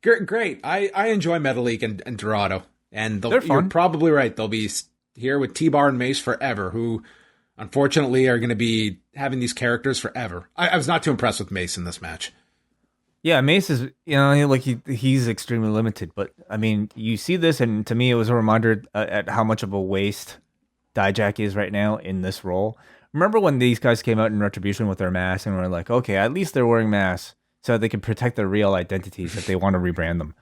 great. I enjoy Metalik and Dorado. And you're probably right. They'll be here with T-Bar and Mace forever, who unfortunately are going to be having these characters forever. I was not too impressed with Mace in this match. Yeah, Mace is, he's extremely limited. But, I mean, you see this, and to me, it was a reminder at how much of a waste Dijak is right now in this role. Remember when these guys came out in Retribution with their masks and were like, okay, at least they're wearing masks so they can protect their real identities if they want to rebrand them.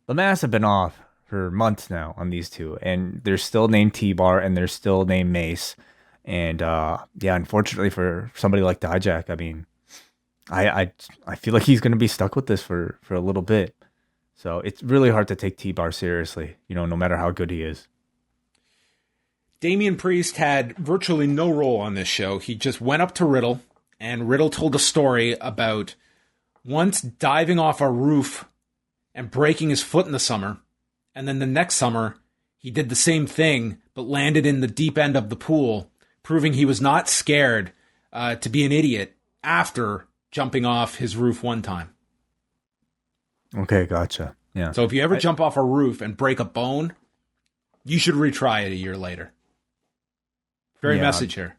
The masks have been off for months now on these two, and they're still named T-Bar and they're still named Mace. And unfortunately for somebody like Dijak, I mean, I feel like he's going to be stuck with this for a little bit. So it's really hard to take T-Bar seriously, no matter how good he is. Damian Priest had virtually no role on this show. He just went up to Riddle, and Riddle told a story about once diving off a roof and breaking his foot in the summer. And then the next summer, he did the same thing, but landed in the deep end of the pool, proving he was not scared to be an idiot after jumping off his roof one time. Okay, gotcha. Yeah. So if you ever jump off a roof and break a bone, you should retry it a year later. Very message here.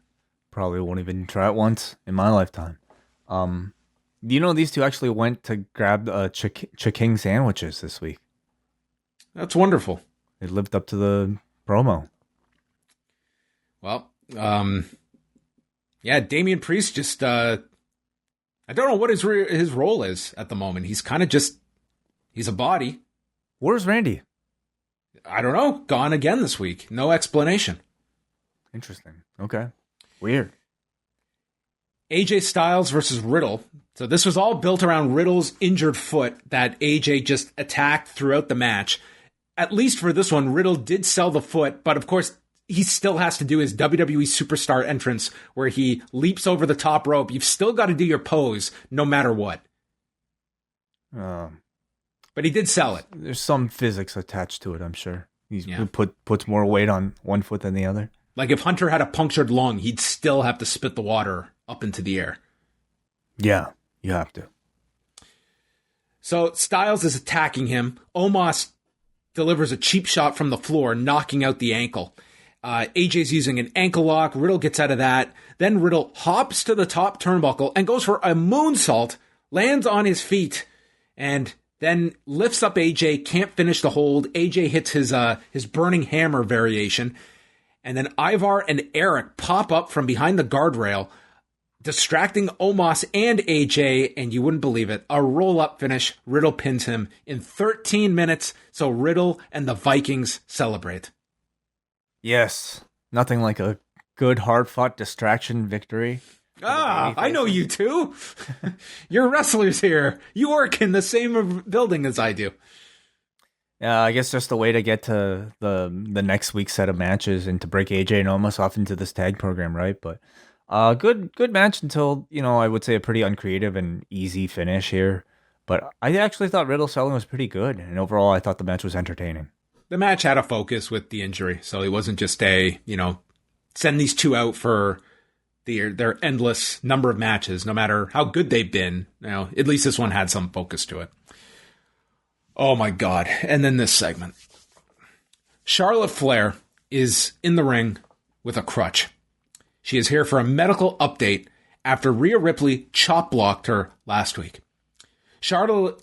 Probably won't even try it once in my lifetime. These two actually went to grab Chiking sandwiches this week. That's wonderful. They lived up to the promo. Well, Damian Priest just, I don't know what his role is at the moment. He's kind of he's a body. Where's Randy? I don't know. Gone again this week. No explanation. Interesting. Okay. Weird. AJ Styles versus Riddle. So this was all built around Riddle's injured foot that AJ just attacked throughout the match. At least for this one, Riddle did sell the foot, but of course, he still has to do his WWE superstar entrance where he leaps over the top rope. You've still got to do your pose no matter what. But he did sell it. There's some physics attached to it, I'm sure. He puts more weight on one foot than the other. Like if Hunter had a punctured lung, he'd still have to spit the water up into the air. Yeah, you have to. So Styles is attacking him. Omos delivers a cheap shot from the floor, knocking out the ankle. AJ's using an ankle lock. Riddle gets out of that. Then Riddle hops to the top turnbuckle and goes for a moonsault, lands on his feet, and then lifts up AJ, can't finish the hold. AJ hits his burning hammer variation. And then Ivar and Eric pop up from behind the guardrail, distracting Omos and AJ, and you wouldn't believe it, a roll-up finish. Riddle pins him in 13 minutes, so Riddle and the Vikings celebrate. Yes, nothing like a good, hard-fought distraction victory. I know you two. You're wrestlers here. You work in the same building as I do. Yeah, I guess just a way to get to the next week's set of matches and to break AJ and Omos off into this tag program, right? But good match until, I would say a pretty uncreative and easy finish here. But I actually thought Riddle's selling was pretty good, and overall I thought the match was entertaining. The match had a focus with the injury, so it wasn't just send these two out for their endless number of matches, no matter how good they've been. At least this one had some focus to it. Oh my God. And then this segment. Charlotte Flair is in the ring with a crutch. She is here for a medical update after Rhea Ripley chop blocked her last week. Charlotte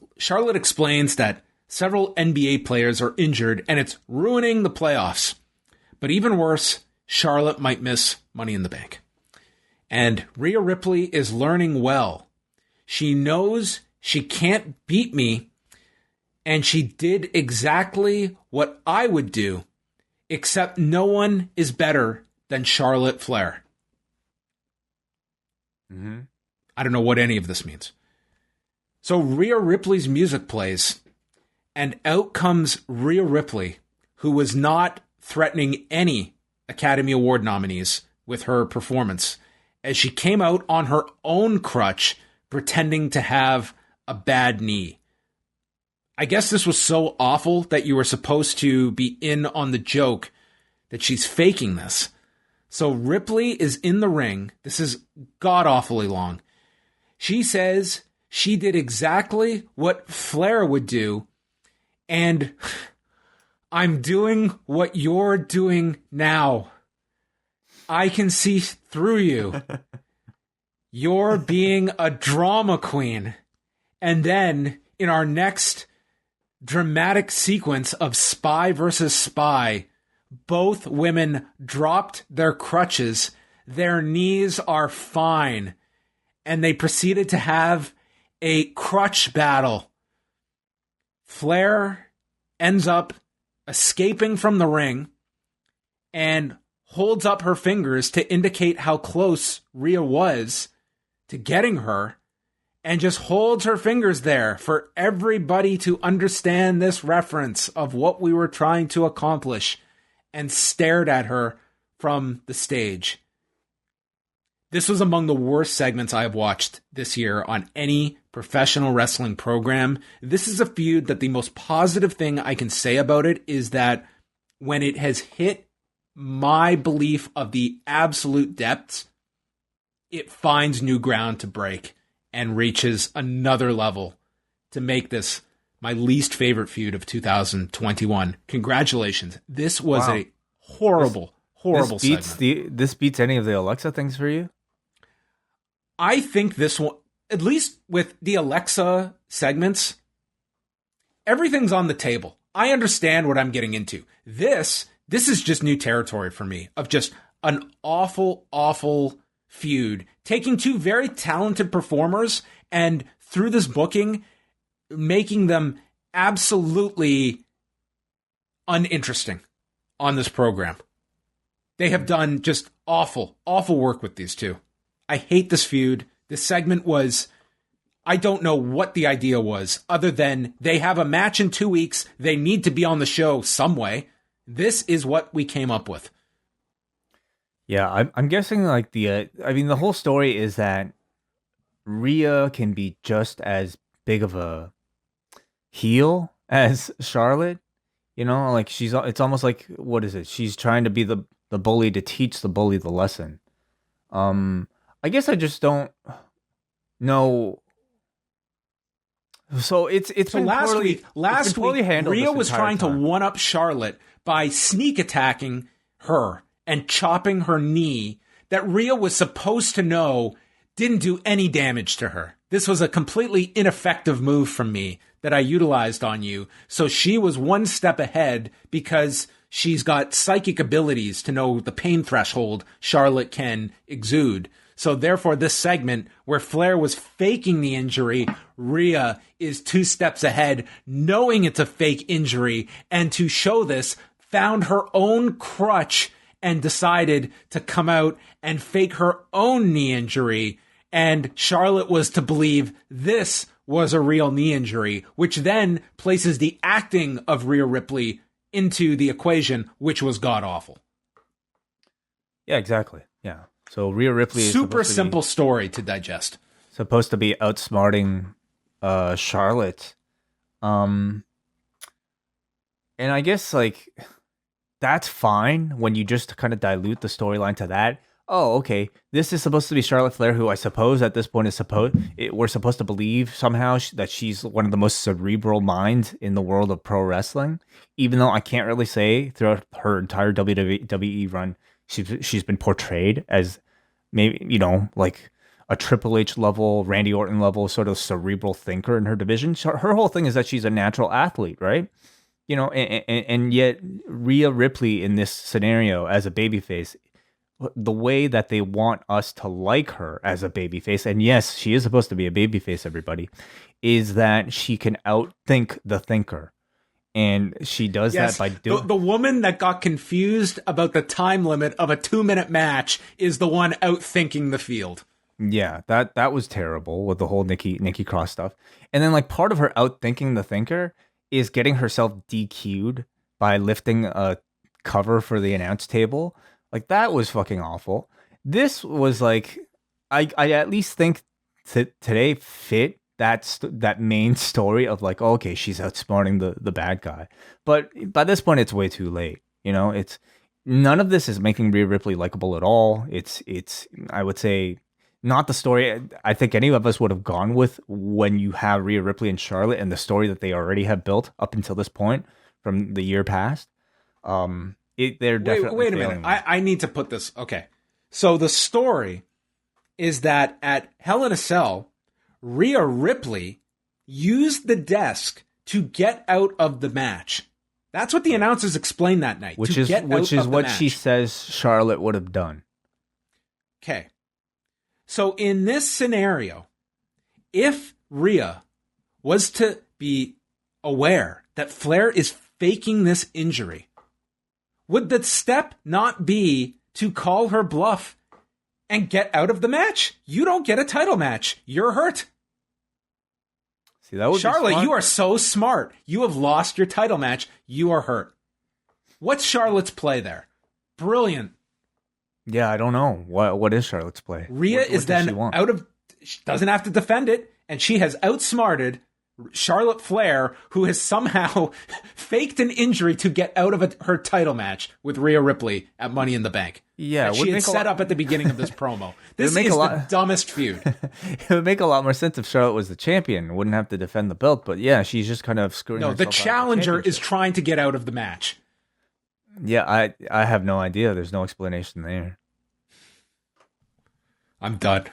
explains that several NBA players are injured and it's ruining the playoffs. But even worse, Charlotte might miss Money in the Bank. And Rhea Ripley is learning well. She knows she can't beat me, and she did exactly what I would do, except no one is better than Charlotte Flair. Mm-hmm. I don't know what any of this means. So Rhea Ripley's music plays, and out comes Rhea Ripley, who was not threatening any Academy Award nominees with her performance, as she came out on her own crutch, pretending to have a bad knee. I guess this was so awful that you were supposed to be in on the joke that she's faking this. So Ripley is in the ring. This is god-awfully long. She says she did exactly what Flair would do, and I'm doing what you're doing now. I can see through you. You're being a drama queen. And then in our next dramatic sequence of spy versus spy, both women dropped their crutches. Their knees are fine. And they proceeded to have a crutch battle. Flair ends up escaping from the ring and holds up her fingers to indicate how close Rhea was to getting her, and just holds her fingers there for everybody to understand this reference of what we were trying to accomplish, and stared at her from the stage. This was among the worst segments I have watched this year on any professional wrestling program. This is a feud that the most positive thing I can say about it is that when it has hit my belief of the absolute depths, it finds new ground to break and reaches another level to make this my least favorite feud of 2021. Congratulations. This was a horrible segment. This beats any of the Alexa things for you? I think this one, at least with the Alexa segments, everything's on the table. I understand what I'm getting into. This is just new territory for me of just an awful feud, taking two very talented performers and through this booking, making them absolutely uninteresting on this program. They have done just awful work with these two. I hate this feud. This segment was, I don't know what the idea was, other than they have a match in 2 weeks. They need to be on the show some way. This is what we came up with. Yeah, I'm guessing like I mean, the whole story is that Rhea can be just as big of a heel as Charlotte. You know, like it's almost like, what is it? She's trying to be the bully to teach the bully the lesson. I guess I just don't know. So it's So been last poorly, week, it's been poorly handled Rhea this was entire trying to time. one up Charlotte by sneak attacking her and chopping her knee that Rhea was supposed to know didn't do any damage to her. This was a completely ineffective move from me that I utilized on you. So she was one step ahead because she's got psychic abilities to know the pain threshold Charlotte can exude. So therefore, this segment where Flair was faking the injury, Rhea is 2 steps ahead, knowing it's a fake injury, and to show this, found her own crutch and decided to come out and fake her own knee injury. And Charlotte was to believe this was a real knee injury, which then places the acting of Rhea Ripley into the equation, which was god-awful. Yeah, exactly. Yeah. So Rhea Ripley is Super simple story to digest. supposed to be outsmarting Charlotte. And I guess like that's fine when you just kind of dilute the storyline to that. Oh, okay. This is supposed to be Charlotte Flair, who I suppose at this point is we're supposed to believe somehow that she's one of the most cerebral minds in the world of pro wrestling. Even though I can't really say throughout her entire WWE run, she's been portrayed as maybe, you know, like a Triple H level, Randy Orton level sort of cerebral thinker in her division. So her whole thing is that she's a natural athlete, right? You know, and yet Rhea Ripley in this scenario as a babyface, the way that they want us to like her as a babyface, and yes, she is supposed to be a babyface, everybody, is that she can outthink the thinker. And she does that by doing... The woman that got confused about the time limit of a 2-minute match is the one outthinking the field. Yeah, that was terrible with the whole Nikki Cross stuff. And then like part of her outthinking the thinker is getting herself DQ'd by lifting a cover for the announce table. Like that was fucking awful. This was like, I at least think today fit that main story of like, oh, okay, she's outsmarting the bad guy. But by this point, it's way too late. You know, it's none of this is making Rhea Ripley likable at all. It's I would say not the story I think any of us would have gone with when you have Rhea Ripley and Charlotte and the story that they already have built up until this point from the year past. They're definitely wait a minute. I need to put this. Okay. So the story is that at Hell in a Cell, Rhea Ripley used the desk to get out of the match. That's what the announcers explained that night. Which is what she says Charlotte would have done. Okay. So in this scenario, if Rhea was to be aware that Flair is faking this injury, would the step not be to call her bluff and get out of the match? You don't get a title match. You're hurt. See, that would Charlotte, you are so smart. You have lost your title match. You are hurt. What's Charlotte's play there? Brilliant. Yeah, I don't know. What is Charlotte's play? Rhea is then she doesn't have to defend it, and she has outsmarted Charlotte Flair, who has somehow faked an injury to get out of her title match with Rhea Ripley at Money in the Bank. Yeah, she had set up at the beginning of this promo. This is the dumbest feud. It would make a lot more sense if Charlotte was the champion, wouldn't have to defend the belt. But yeah, she's just kind of screwing herself out. No, the challenger is trying to get out of the match. Yeah, I have no idea. There's no explanation there. I'm done.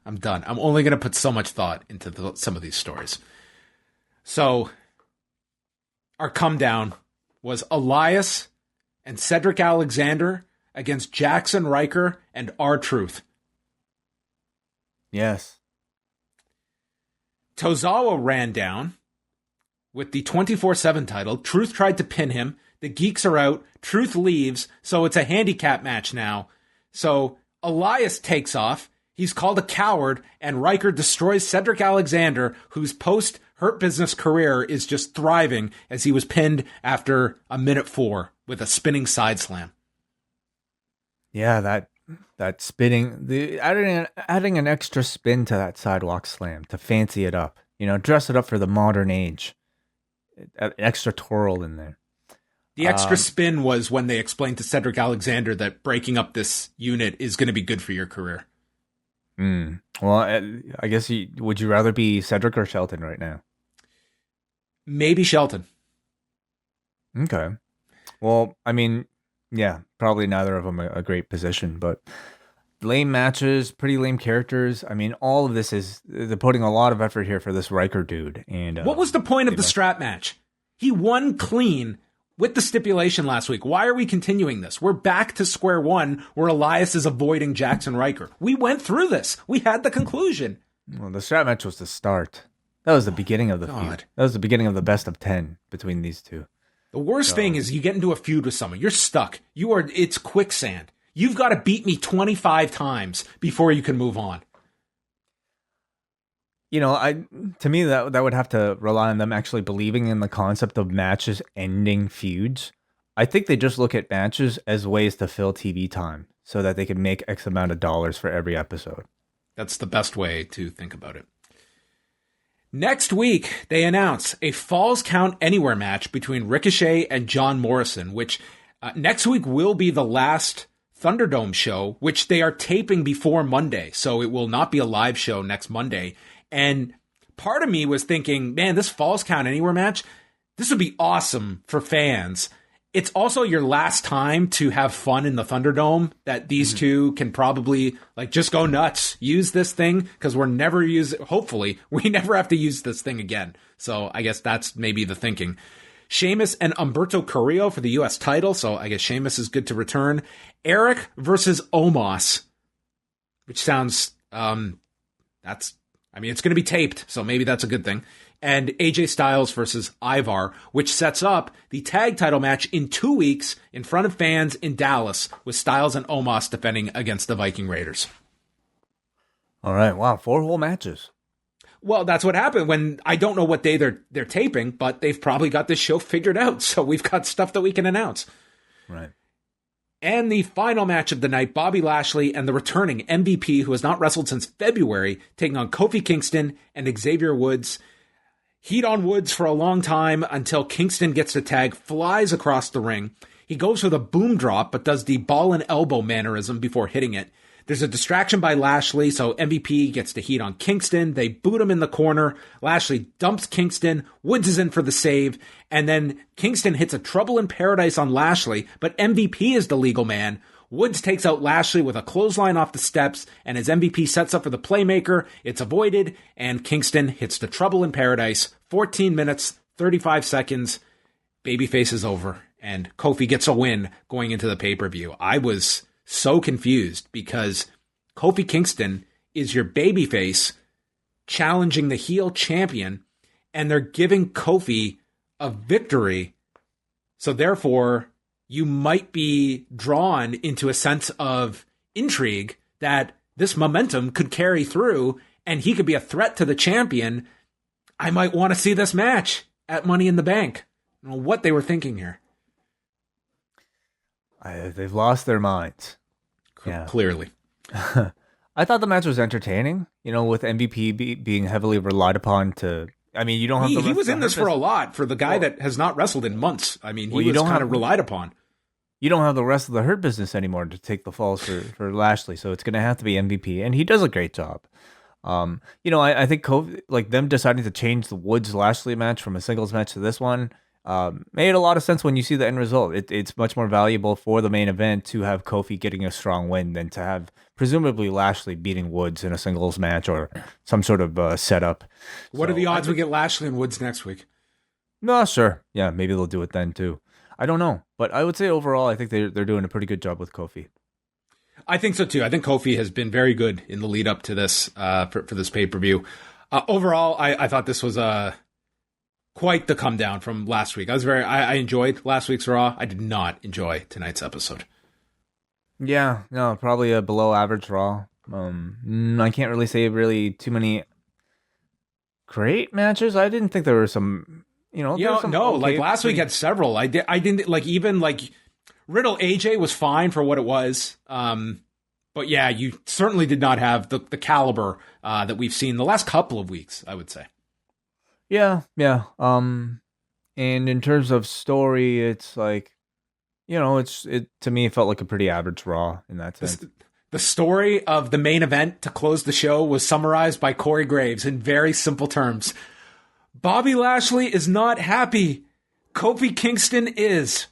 I'm only going to put so much thought into some of these stories. So, our come down was Elias and Cedric Alexander against Jackson Riker and R-Truth. Yes. Tozawa ran down with the 24/7 title. Truth tried to pin him. The Geeks are out. Truth leaves, so it's a handicap match now. So Elias takes off. He's called a coward, and Riker destroys Cedric Alexander, whose post-Hurt Business career is just thriving as he was pinned after a minute 4 with a spinning side slam. Yeah, that spinning, the adding an extra spin to that sidewalk slam to fancy it up. Dress it up for the modern age. An extra twirl in there. The extra spin was when they explained to Cedric Alexander that breaking up this unit is going to be good for your career. Well, I guess would you rather be Cedric or Shelton right now? Maybe Shelton. Okay. Well, I mean, yeah, probably neither of them a great position, but lame matches, pretty lame characters. I mean, all of this they're putting a lot of effort here for this Riker dude. And what was the point of the strap match? He won clean with the stipulation last week. Why are we continuing this? We're back to square one where Elias is avoiding Jackson Riker. We went through this. We had the conclusion. Well, the strap match was the start. That was the beginning of the feud. That was the beginning of the best of 10 between these two. The worst thing is you get into a feud with someone. You're stuck. It's quicksand. You've got to beat me 25 times before you can move on. To me that would have to rely on them actually believing in the concept of matches ending feuds. I think they just look at matches as ways to fill TV time so that they can make X amount of dollars for every episode. That's the best way to think about it. Next week, they announce a Falls Count Anywhere match between Ricochet and John Morrison, which next week will be the last Thunderdome show, which they are taping before Monday. So it will not be a live show next Monday. And part of me was thinking, man, this Falls Count Anywhere match, this would be awesome for fans. It's also your last time to have fun in the Thunderdome, that these two can probably just go nuts, use this thing, because hopefully we never have to use this thing again. So I guess that's maybe the thinking. Sheamus and Humberto Carrillo for the U.S. title. So I guess Sheamus is good to return. Eric versus Omos, which sounds, it's going to be taped, so maybe that's a good thing. And AJ Styles versus Ivar, which sets up the tag title match in 2 weeks in front of fans in Dallas, with Styles and Omos defending against the Viking Raiders. All right. Wow. 4 whole matches. Well, that's what happened when I don't know what day they're taping, but they've probably got this show figured out. So we've got stuff that we can announce. Right. And the final match of the night, Bobby Lashley and the returning MVP, who has not wrestled since February, taking on Kofi Kingston and Xavier Woods. Heat on Woods for a long time until Kingston gets the tag, flies across the ring. He goes for the boom drop, but does the ball and elbow mannerism before hitting it. There's a distraction by Lashley, so MVP gets the heat on Kingston. They boot him in the corner. Lashley dumps Kingston. Woods is in for the save. And then Kingston hits a Trouble in Paradise on Lashley, but MVP is the legal man. Woods takes out Lashley with a clothesline off the steps, and as MVP sets up for the playmaker, it's avoided, and Kingston hits the Trouble in Paradise. 14 minutes, 35 seconds. Babyface is over, and Kofi gets a win going into the pay-per-view. I was so confused because Kofi Kingston is your babyface challenging the heel champion, and they're giving Kofi a victory. So therefore, you might be drawn into a sense of intrigue that this momentum could carry through and he could be a threat to the champion. I might want to see this match at Money in the Bank. I don't know what they were thinking here. They've lost their minds. Yeah. Clearly. I thought the match was entertaining, with MVP being heavily relied upon to... you don't have he was in this for a lot for the guy that has not wrestled in months. He was kind of relied upon. You don't have the rest of the Hurt Business anymore to take the falls for Lashley, so it's going to have to be MVP, and he does a great job. I think Kofi, them deciding to change the Woods Lashley match from a singles match to this one made a lot of sense when you see the end result. It's much more valuable for the main event to have Kofi getting a strong win than to have presumably Lashley beating Woods in a singles match or some sort of setup. What are the odds we get Lashley and Woods next week? No, sure. Yeah, maybe they'll do it then too. I don't know. But I would say overall, I think they're doing a pretty good job with Kofi. I think so too. I think Kofi has been very good in the lead up to this for this pay-per-view. Overall, I thought this was quite the come down from last week. I enjoyed last week's Raw. I did not enjoy tonight's episode. Yeah, no, probably a below average Raw. I can't really say too many great matches. I didn't think there were some, last week had several. I didn't even Riddle AJ was fine for what it was. But yeah, you certainly did not have the caliber that we've seen the last couple of weeks, I would say. Yeah. And in terms of story, it's like, it to me it felt like a pretty average Raw in that sense. The story of the main event to close the show was summarized by Corey Graves in very simple terms. Bobby Lashley is not happy. Kofi Kingston is.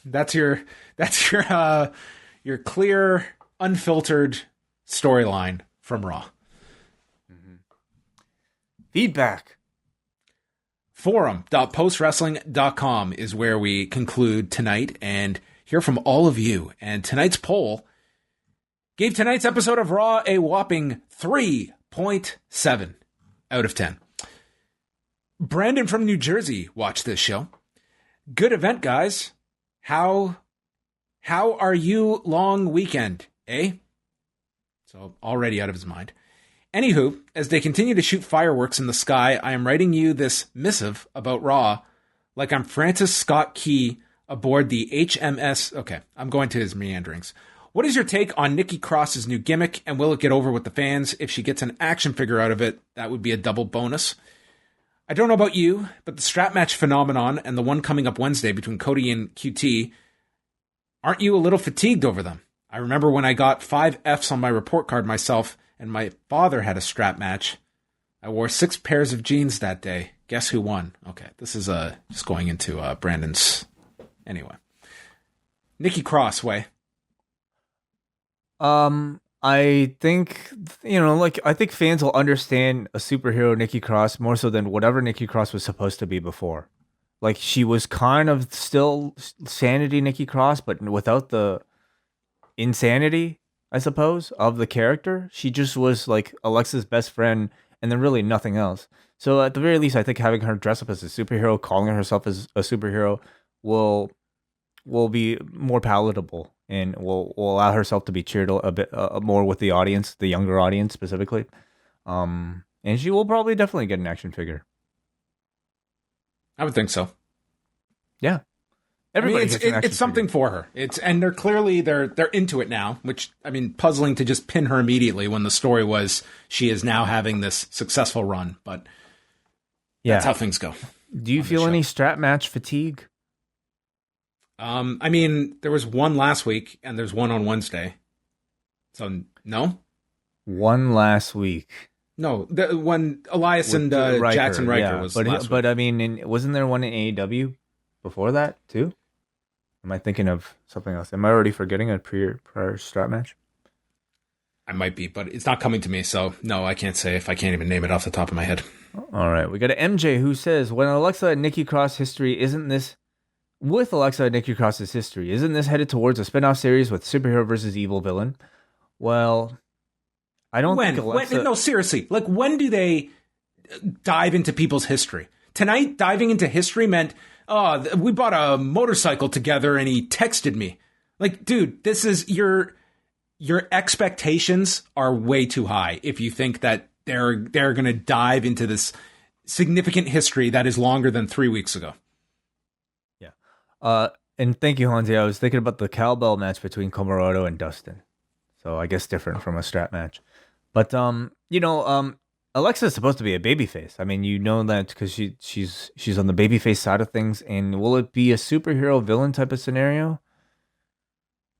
That's your clear, unfiltered storyline from Raw. Feedback. Forum.postwrestling.com is where we conclude tonight and hear from all of you. And tonight's poll gave tonight's episode of Raw a whopping 3.7 out of 10. Brandon from New Jersey watched this show. Good event, guys. How are you long weekend, eh? So already out of his mind. Anywho, as they continue to shoot fireworks in the sky, I am writing you this missive about Raw like I'm Francis Scott Key aboard the HMS. Okay, I'm going to his meanderings. What is your take on Nikki Cross's new gimmick, and will it get over with the fans? If she gets an action figure out of it, that would be a double bonus. I don't know about you, but the strap match phenomenon and the one coming up Wednesday between Cody and QT, aren't you a little fatigued over them? I remember when I got 5 Fs on my report card myself, and my father had a strap match. I wore 6 pairs of jeans that day. Guess who won? Okay, this is just going into Brandon's... Anyway. Nikki Cross, Way. I think, I think fans will understand a superhero Nikki Cross more so than whatever Nikki Cross was supposed to be before. Like, she was kind of still sanity Nikki Cross, but without the insanity, I suppose, of the character. She just was like Alexa's best friend and then really nothing else. So at the very least, I think having her dress up as a superhero, calling herself as a superhero, will be more palatable and will allow herself to be cheered a bit more with the audience, the younger audience specifically. And she will probably definitely get an action figure. I would think so. Yeah. Everybody it's something for her. And they're clearly they're into it now, which, I mean, puzzling to just pin her immediately when the story was she is now having this successful run, but that's how things go. Do you feel any strap match fatigue? I mean, there was one last week and there's one on Wednesday. So no? One last week. No, when Elias and Jackson Riker was last week. But I mean, wasn't there one in AEW before that too? Am I thinking of something else? Am I already forgetting a prior strap match? I might be, but it's not coming to me. So no, I can't say if I can't even name it off the top of my head. All right. We got an MJ who says, when Alexa and Nikki Cross history, with Alexa and Nikki Cross's history, isn't this headed towards a spin-off series with superhero versus evil villain? Well, I don't think Alexa... No, seriously. Like, when do they dive into people's history? Tonight, diving into history meant, we bought a motorcycle together and he texted me. Like, dude, this is your expectations are way too high if you think that they're going to dive into this significant history that is longer than 3 weeks ago. Yeah. And thank you, Hansi. I was thinking about the cowbell match between Comoroto and Dustin. So I guess different from a strap match. But, Alexa is supposed to be a babyface. I mean, you know that because she's on the babyface side of things. And will it be a superhero villain type of scenario?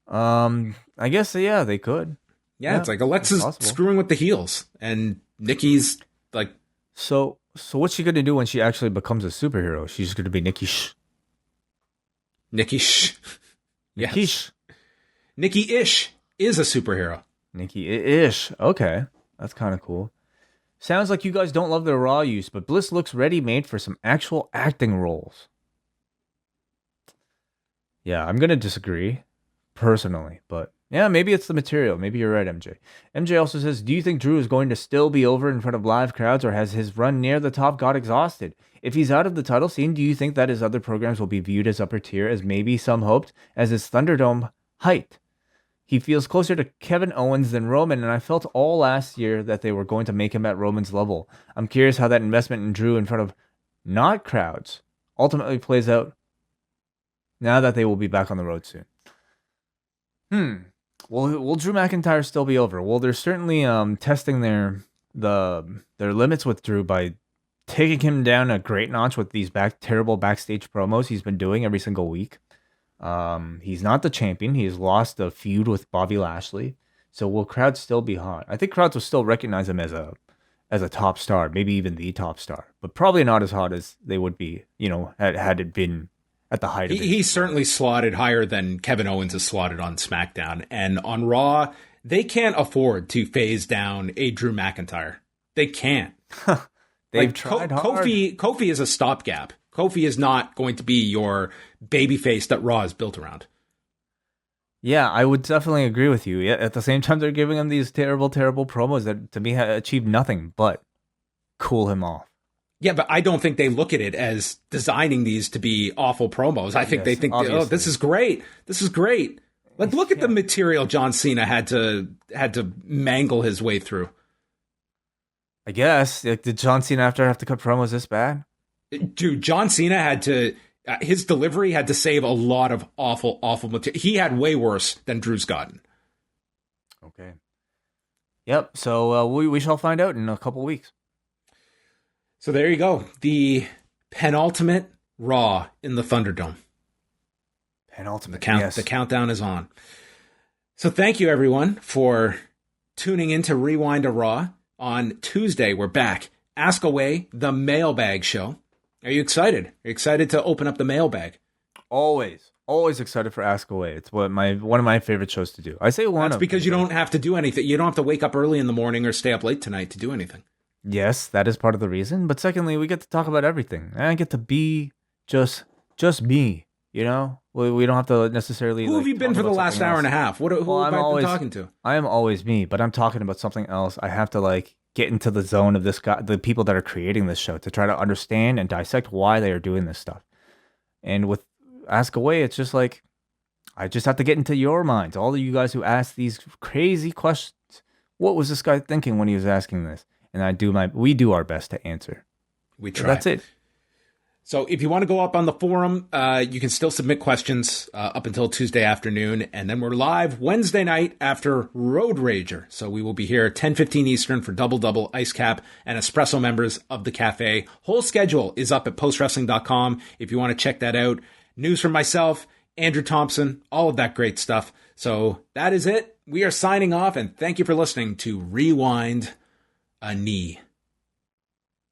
I guess, yeah, they could. Yeah, it's like Alexa's screwing with the heels, and Nikki's like... So what's she going to do when she actually becomes a superhero? She's going to be Nikki Shh. Nikki Shh. Yes. Nikki Shh. Nikki-ish is a superhero. Nikki-ish. Okay. That's kind of cool. Sounds like you guys don't love the Raw use, but Bliss looks ready-made for some actual acting roles. Yeah, I'm going to disagree, personally, but yeah, maybe it's the material. Maybe you're right, MJ. MJ also says, do you think Drew is going to still be over in front of live crowds, or has his run near the top got exhausted? If he's out of the title scene, do you think that his other programs will be viewed as upper tier, as maybe some hoped, as his Thunderdome height? He feels closer to Kevin Owens than Roman, and I felt all last year that they were going to make him at Roman's level. I'm curious how that investment in Drew in front of not crowds ultimately plays out now that they will be back on the road soon. Will Drew McIntyre still be over? Well, they're certainly testing their limits with Drew by taking him down a great notch with these terrible backstage promos he's been doing every single week. He's not the champion. He has lost a feud with Bobby Lashley. So will crowds still be hot? I think crowds will still recognize him as a top star, maybe even the top star, but probably not as hot as they would be, had it been at the height of it. He's certainly slotted higher than Kevin Owens is slotted on SmackDown. And on Raw, they can't afford to phase down a Drew McIntyre. They can't. They've tried hard. Kofi is a stopgap. Kofi is not going to be your babyface that Raw is built around. Yeah, I would definitely agree with you. Yeah, at the same time, they're giving him these terrible, terrible promos that, to me, achieve nothing but cool him off. Yeah, but I don't think they look at it as designing these to be awful promos. I think they think, oh, this is great. This is great. Like, look at the material John Cena had to mangle his way through. I guess. Did John Cena have to cut promos this bad? Dude, John Cena had to... his delivery had to save a lot of awful, awful material. He had way worse than Drew's gotten. Okay. Yep. So we shall find out in a couple weeks. So there you go. The penultimate Raw in the Thunderdome. Penultimate. The countdown is on. So thank you, everyone, for tuning in to Rewind a Raw. On Tuesday, we're back. Ask Away, the mailbag show. Are you excited? Are you excited to open up the mailbag? Always excited for Ask Away. It's one of my favorite shows to do. I say one. That's because you don't have to do anything. You don't have to wake up early in the morning or stay up late tonight to do anything. Yes, that is part of the reason. But secondly, we get to talk about everything. I get to be just me. We don't have to necessarily. Who have you been for the last hour and a half? Who have I been talking to? I am always me, but I'm talking about something else. I have to get into the zone of this guy, the people that are creating this show, to try to understand and dissect why they are doing this stuff. And with Ask Away, it's just I just have to get into your minds. All of you guys who ask these crazy questions. What was this guy thinking when he was asking this? And we do our best to answer. We try. So that's it. So if you want to go up on the forum, you can still submit questions up until Tuesday afternoon. And then we're live Wednesday night after Road Rager. So we will be here 10:15 Eastern for Double Ice Cap and Espresso members of the cafe. Whole schedule is up at postwrestling.com if you want to check that out. News from myself, Andrew Thompson, all of that great stuff. So that is it. We are signing off, and thank you for listening to Rewind a Knee.